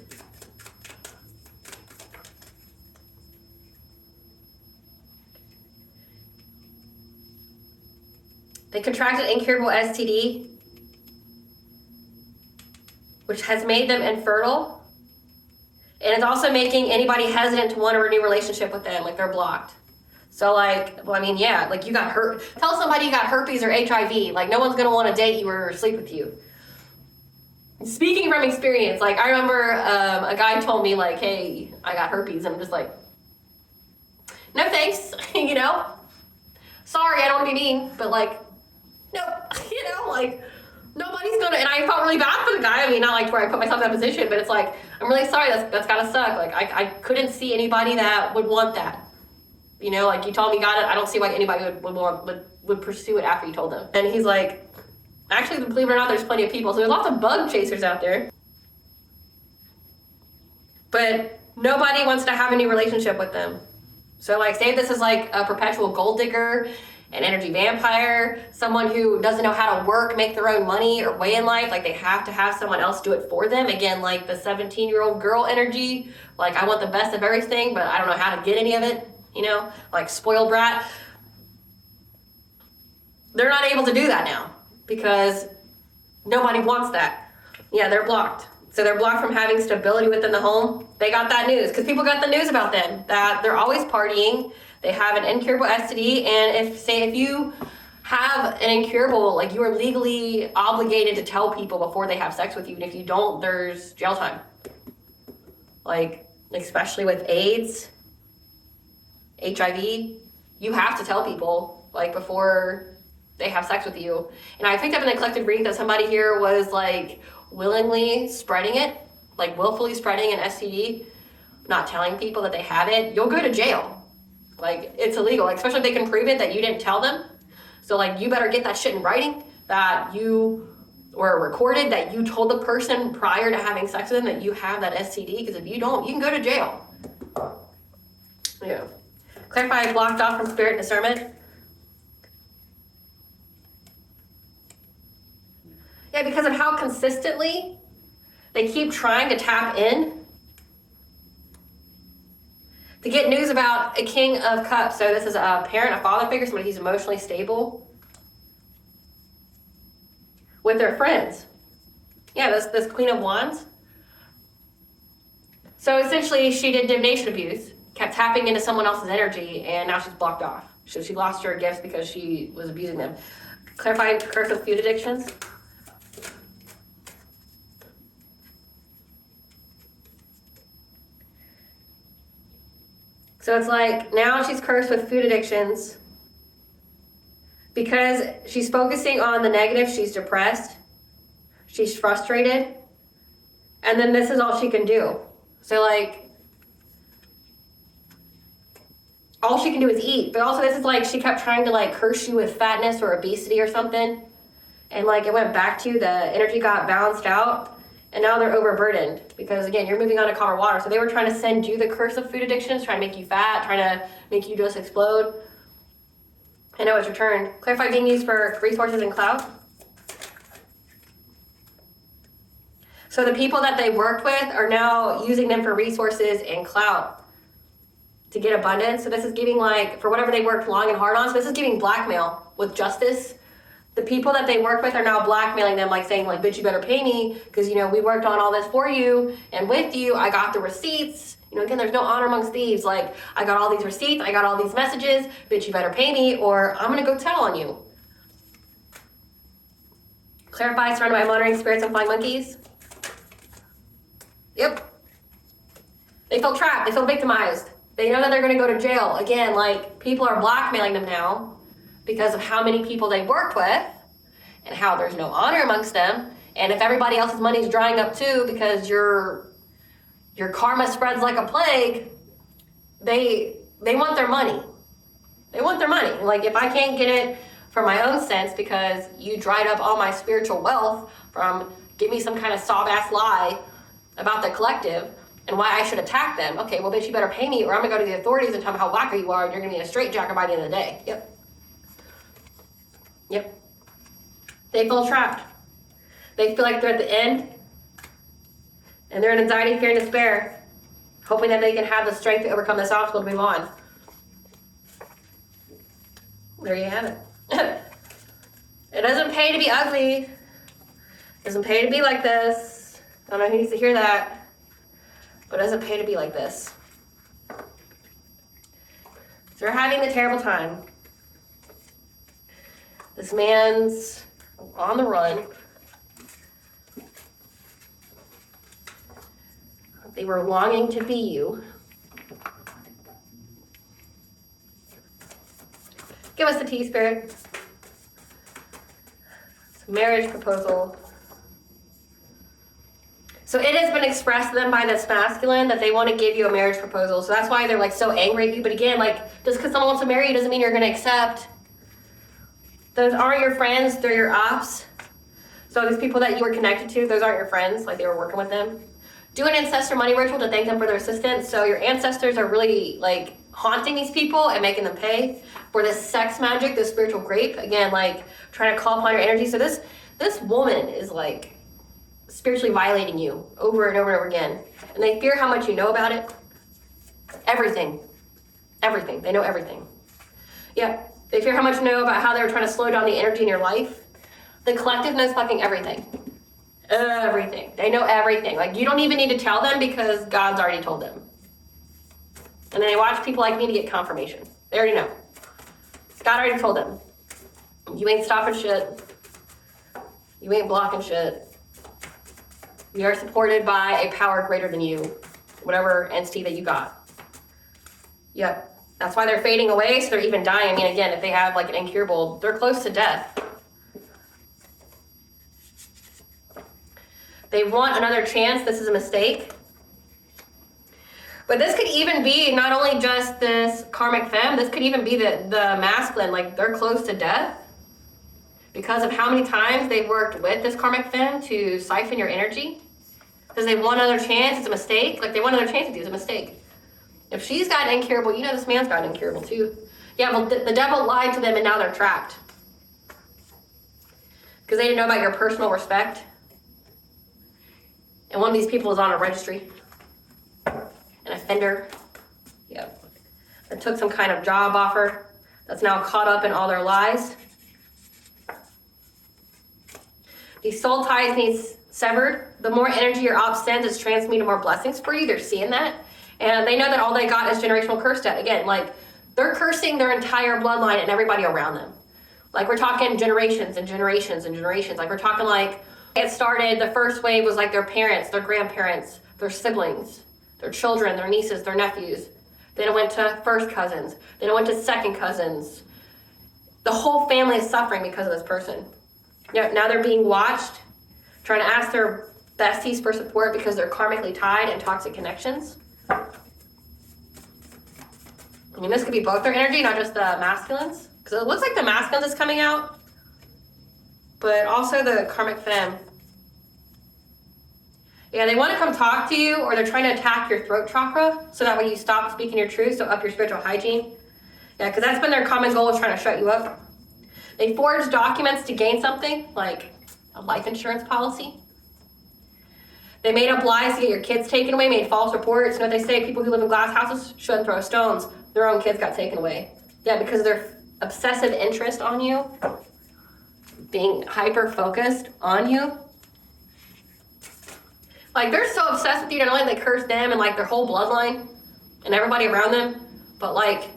They contracted incurable STD, which has made them infertile. And it's also making anybody hesitant to want to renew a relationship with them, like they're blocked. So like, well, I mean, yeah, like you got hurt. Tell somebody you got herpes or HIV. Like no one's gonna want to date you or sleep with you. Speaking from experience, like I remember a guy told me like, hey, I got herpes. And I'm just like, no thanks, you know? Sorry, I don't want to be mean, but like, no, you know, like nobody's gonna, and I felt really bad for the guy. I mean, not like to where I put myself in that position, but it's like, I'm really sorry, that's gotta suck. Like I couldn't see anybody that would want that. You know, like you told me got it, I don't see why anybody would pursue it after you told them. And he's like, actually, believe it or not, there's plenty of people. So there's lots of bug chasers out there. But nobody wants to have a new relationship with them. So like, say this is like a perpetual gold digger, an energy vampire, someone who doesn't know how to work, make their own money or way in life. Like they have to have someone else do it for them. Again, like the 17-year-old girl energy. Like I want the best of everything, but I don't know how to get any of it. You know, like spoiled brat. They're not able to do that now because nobody wants that. Yeah, they're blocked. So they're blocked from having stability within the home. They got that news because people got the news about them that they're always partying. They have an incurable STD, and if you have an incurable, like you are legally obligated to tell people before they have sex with you, and if you don't, there's jail time. Like especially with AIDS, HIV, you have to tell people like before they have sex with you. And I picked up in the collective reading that somebody here was like willingly spreading it, like willfully spreading an STD, not telling people that they have it. You'll go to jail. Like it's illegal, like, especially if they can prove it that you didn't tell them. So like you better get that shit in writing that you or recorded that you told the person prior to having sex with them that you have that STD, because if you don't, you can go to jail. Yeah. Clarify blocked off from spirit discernment. Yeah, because of how consistently they keep trying to tap in to get news about a King of Cups. So this is a parent, a father figure, somebody who's emotionally stable with their friends. Yeah, this Queen of Wands. So essentially she did divination abuse, kept tapping into someone else's energy, and now she's blocked off. So she lost her gifts because she was abusing them. Clarify curse with food addictions. So it's like now she's cursed with food addictions because she's focusing on the negative. She's depressed. She's frustrated. And then this is all she can do. So like, all she can do is eat. But also this is like, she kept trying to like curse you with fatness or obesity or something. And like it went back to you, the energy got balanced out. And now they're overburdened because again, you're moving on to calmer water. So they were trying to send you the curse of food addictions, trying to make you fat, trying to make you just explode. I know it's returned. Clarify being used for resources and clout. So the people that they worked with are now using them for resources and clout to get abundance. So this is giving like, for whatever they worked long and hard on. So this is giving blackmail with justice. The people that they work with are now blackmailing them, like saying like, bitch, you better pay me because, you know, we worked on all this for you and with you. I got the receipts. You know, again, there's no honor amongst thieves. Like, I got all these receipts. I got all these messages. Bitch, you better pay me or I'm going to go tell on you. Clarify, surrounded by monitoring spirits and flying monkeys. Yep. They feel trapped. They feel victimized. They know that they're going to go to jail. Again, like, people are blackmailing them now because of how many people they worked with and how there's no honor amongst them. And if everybody else's money's drying up too because your karma spreads like a plague, they want their money. They want their money. Like, if I can't get it for my own sense because you dried up all my spiritual wealth from give me some kind of sob-ass lie about the collective and why I should attack them. Okay, well, bitch, you better pay me or I'm gonna go to the authorities and tell them how wacko you are and you're gonna be in a straitjacket by the end of the day. Yep. They feel trapped. They feel like they're at the end and they're in anxiety, fear, and despair, hoping that they can have the strength to overcome this obstacle to move on. There you have it. It doesn't pay to be ugly. It doesn't pay to be like this. I don't know who needs to hear that, but it doesn't pay to be like this. So we're having the terrible time. This man's on the run. They were longing to be you. Give us the tea, Spirit. It's a marriage proposal. So it has been expressed to them by this masculine that they want to give you a marriage proposal. So that's why they're like so angry at you. But again, like, just because someone wants to marry you doesn't mean you're going to accept. Those aren't your friends, they're your ops. So these people that you were connected to, those aren't your friends, like they were working with them. Do an ancestor money ritual to thank them for their assistance. So your ancestors are really like haunting these people and making them pay for this sex magic, this spiritual grape. Again, like trying to call upon your energy. So this woman is like spiritually violating you over and over and over again. And they fear how much you know about it. Everything. Everything. They know everything. Yep. They fear how much you know about how they were trying to slow down the energy in your life. The collective knows fucking everything. Everything. They know everything. Like, you don't even need to tell them because God's already told them. And then they watch people like me to get confirmation. They already know. God already told them. You ain't stopping shit. You ain't blocking shit. You are supported by a power greater than you. Whatever entity that you got. Yep. That's why they're fading away, so they're even dying. I mean, again, if they have like an incurable, they're close to death. They want another chance. This is a mistake. But this could even be not only just this karmic femme, this could even be the masculine, like they're close to death because of how many times they've worked with this karmic femme to siphon your energy. Because they want another chance, it's a mistake. Like they want another chance with you, it's a mistake. If she's got an incurable, you know this man's got an incurable too. Yeah, well, the devil lied to them and now they're trapped. Because they didn't know about your personal respect. And one of these people is on a registry. An offender. Yep. That took some kind of job offer. That's now caught up in all their lies. These soul ties need severed. The more energy your op sends is transmuting more blessings for you. They're seeing that. And they know that all they got is generational curse debt. Again, like, they're cursing their entire bloodline and everybody around them. Like, we're talking generations and generations and generations. Like, we're talking like, it started, the first wave was like their parents, their grandparents, their siblings, their children, their nieces, their nephews. Then it went to first cousins. Then it went to second cousins. The whole family is suffering because of this person. Now they're being watched, trying to ask their besties for support because they're karmically tied in toxic connections. I mean, this could be both their energy, not just the masculines. Because it looks like the masculines is coming out, but also the karmic femme. Yeah, they want to come talk to you, or they're trying to attack your throat chakra, so that way you stop speaking your truth, so up your spiritual hygiene. Yeah, because that's been their common goal, is trying to shut you up. They forged documents to gain something, like a life insurance policy. They made up lies to get your kids taken away, made false reports. You know what they say, people who live in glass houses shouldn't throw stones. Their own kids got taken away. Yeah, because of their obsessive interest on you, being hyper-focused on you. Like, they're so obsessed with you, not only they curse them and like their whole bloodline and everybody around them, but like,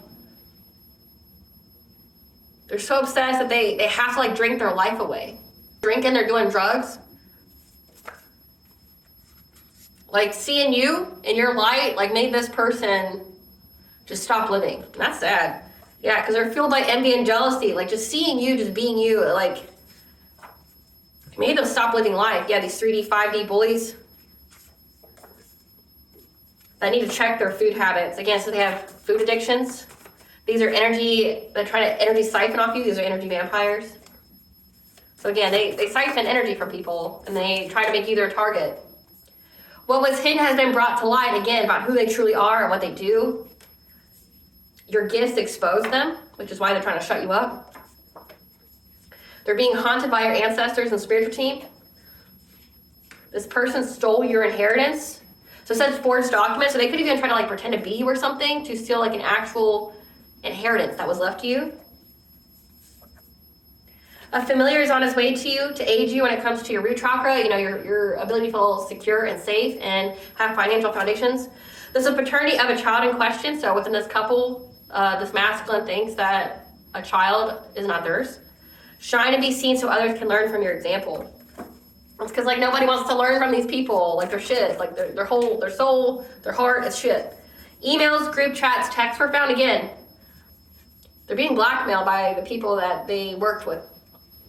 they're so obsessed that they have to like drink their life away. Drinking, they're doing drugs. Like, seeing you in your light, like, made this person just stop living. And that's sad. Yeah, because they're fueled by envy and jealousy. Like, just seeing you, just being you, like, made them stop living life. Yeah, these 3D, 5D bullies that need to check their food habits. Again, so they have food addictions. These are energy, they're trying to energy siphon off you. These are energy vampires. So again, they siphon energy from people, and they try to make you their target. What was hidden has been brought to light, again, about who they truly are and what they do. Your gifts expose them, which is why they're trying to shut you up. They're being haunted by your ancestors and spiritual team. This person stole your inheritance. So it says forged documents, so they could even try to like pretend to be you or something to steal like an actual inheritance that was left to you. A familiar is on his way to you to aid you when it comes to your root chakra, you know, your ability to feel secure and safe and have financial foundations. There's a paternity of a child in question. So within this couple, this masculine thinks that a child is not theirs. Shine and be seen so others can learn from your example. It's because like nobody wants to learn from these people. Like they're shit. Like their whole, their soul, their heart is shit. Emails, group chats, texts were found again. They're being blackmailed by the people that they worked with,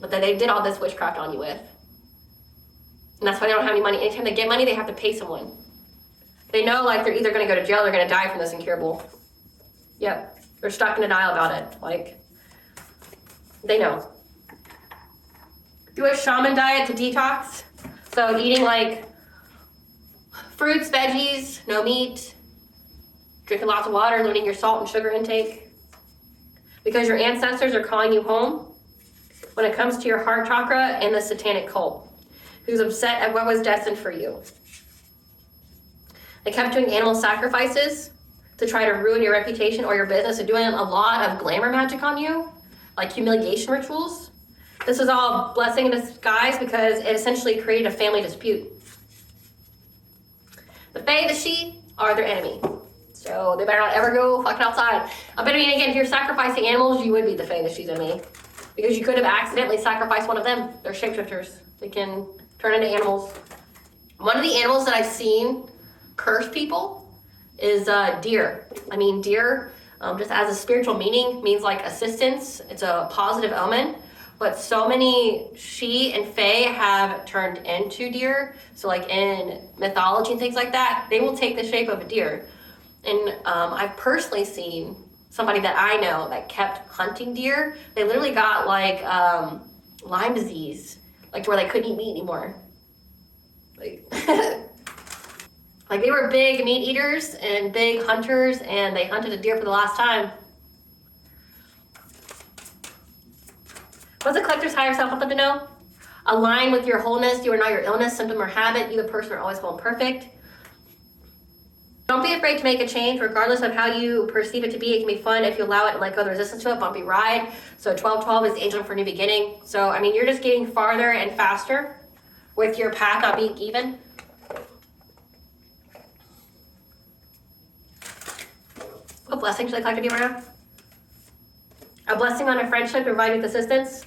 but that they did all this witchcraft on you with. And that's why they don't have any money. Anytime they get money, they have to pay someone. They know like they're either going to go to jail or they're going to die from this incurable. Yep. They're stuck in denial about it. Like, they know. Do a shaman diet to detox. So eating like fruits, veggies, no meat, drinking lots of water, limiting your salt and sugar intake. Because your ancestors are calling you home when it comes to your heart chakra and the satanic cult, who's upset at what was destined for you. They kept doing animal sacrifices to try to ruin your reputation or your business, and doing a lot of glamour magic on you, like humiliation rituals. This is all blessing in disguise because it essentially created a family dispute. The Fae, the she, are their enemy. So they better not ever go fucking outside. But I mean, again, if you're sacrificing animals, you would be the Fae, the she's enemy. Because you could have accidentally sacrificed one of them. They're shapeshifters. They can turn into animals. One of the animals that I've seen curse people is deer. I mean, deer, just as a spiritual meaning, means like assistance. It's a positive omen. But so many she and fae have turned into deer. So like in mythology and things like that, they will take the shape of a deer. And I've personally seen somebody that I know that kept hunting deer. They literally got like Lyme disease, like to where they couldn't eat meat anymore. Like, like they were big meat eaters and big hunters, and they hunted a deer for the last time. What's the collector's higher self want them to know? Align with your wholeness. You are not your illness, symptom, or habit. You, the person, are always whole and perfect. Don't be afraid to make a change, regardless of how you perceive it to be. It can be fun if you allow it and let go of the resistance to it. Bumpy ride. So 1212 is the angel for new beginning. So, I mean, you're just getting farther and faster with your path not being even. What blessing should the collector be around? A blessing on a friendship to provide with assistance,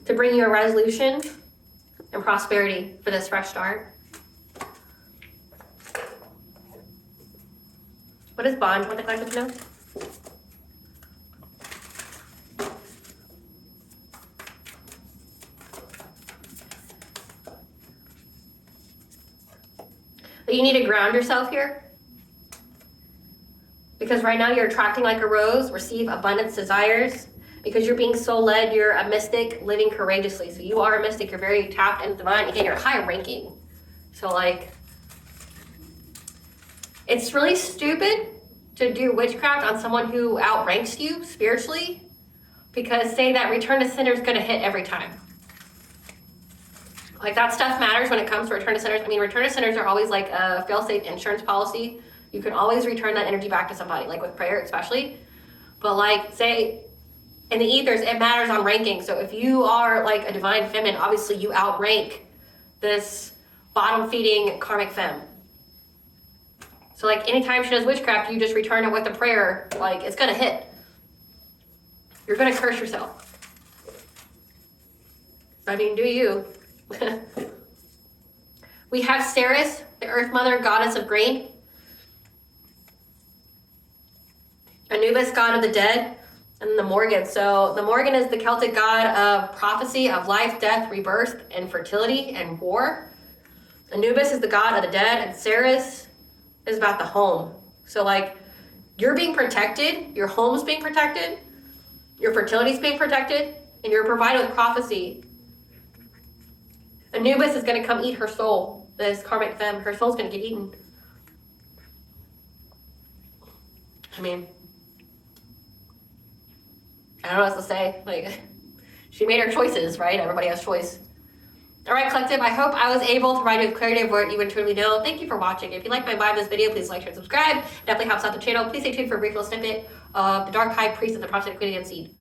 to bring you a resolution and prosperity for this fresh start. What is bond? What the collector to know? That you need to ground yourself here. Because right now you're attracting like a rose, receive abundance desires. Because you're being soul led, you're a mystic living courageously. So you are a mystic, you're very tapped into divine. Again, you're high ranking. So like, it's really stupid to do witchcraft on someone who outranks you spiritually. Because say that return to sender is gonna hit every time. Like that stuff matters when it comes to return to senders. I mean, return to senders are always like a fail-safe insurance policy. You can always return that energy back to somebody, like with prayer especially. But like, say, in the ethers, it matters on ranking. So if you are like a divine feminine, obviously you outrank this bottom-feeding karmic femme. So like anytime she does witchcraft, you just return it with a prayer, like it's gonna hit. You're gonna curse yourself. I mean, do you? We have Ceres, the earth mother, goddess of grain. Anubis, god of the dead, and the Morgan. So the Morgan is the Celtic god of prophecy, of life, death, rebirth, and fertility, and war. Anubis is the god of the dead, and Ceres is about the home. So like, you're being protected, your home's being protected, your fertility's being protected, and you're provided with prophecy. Anubis is going to come eat her soul, this karmic femme. Her soul's going to get eaten. I mean, I don't know what else to say. Like, she made her choices, right? Everybody has choice. All right, collective, I hope I was able to provide you with clarity of what you would truly know. Thank you for watching. If you like my vibe in this video, please like, share, and subscribe. It definitely helps out the channel. Please stay tuned for a brief little snippet of the Dark High Priest and the Prophetic Queen and Seed.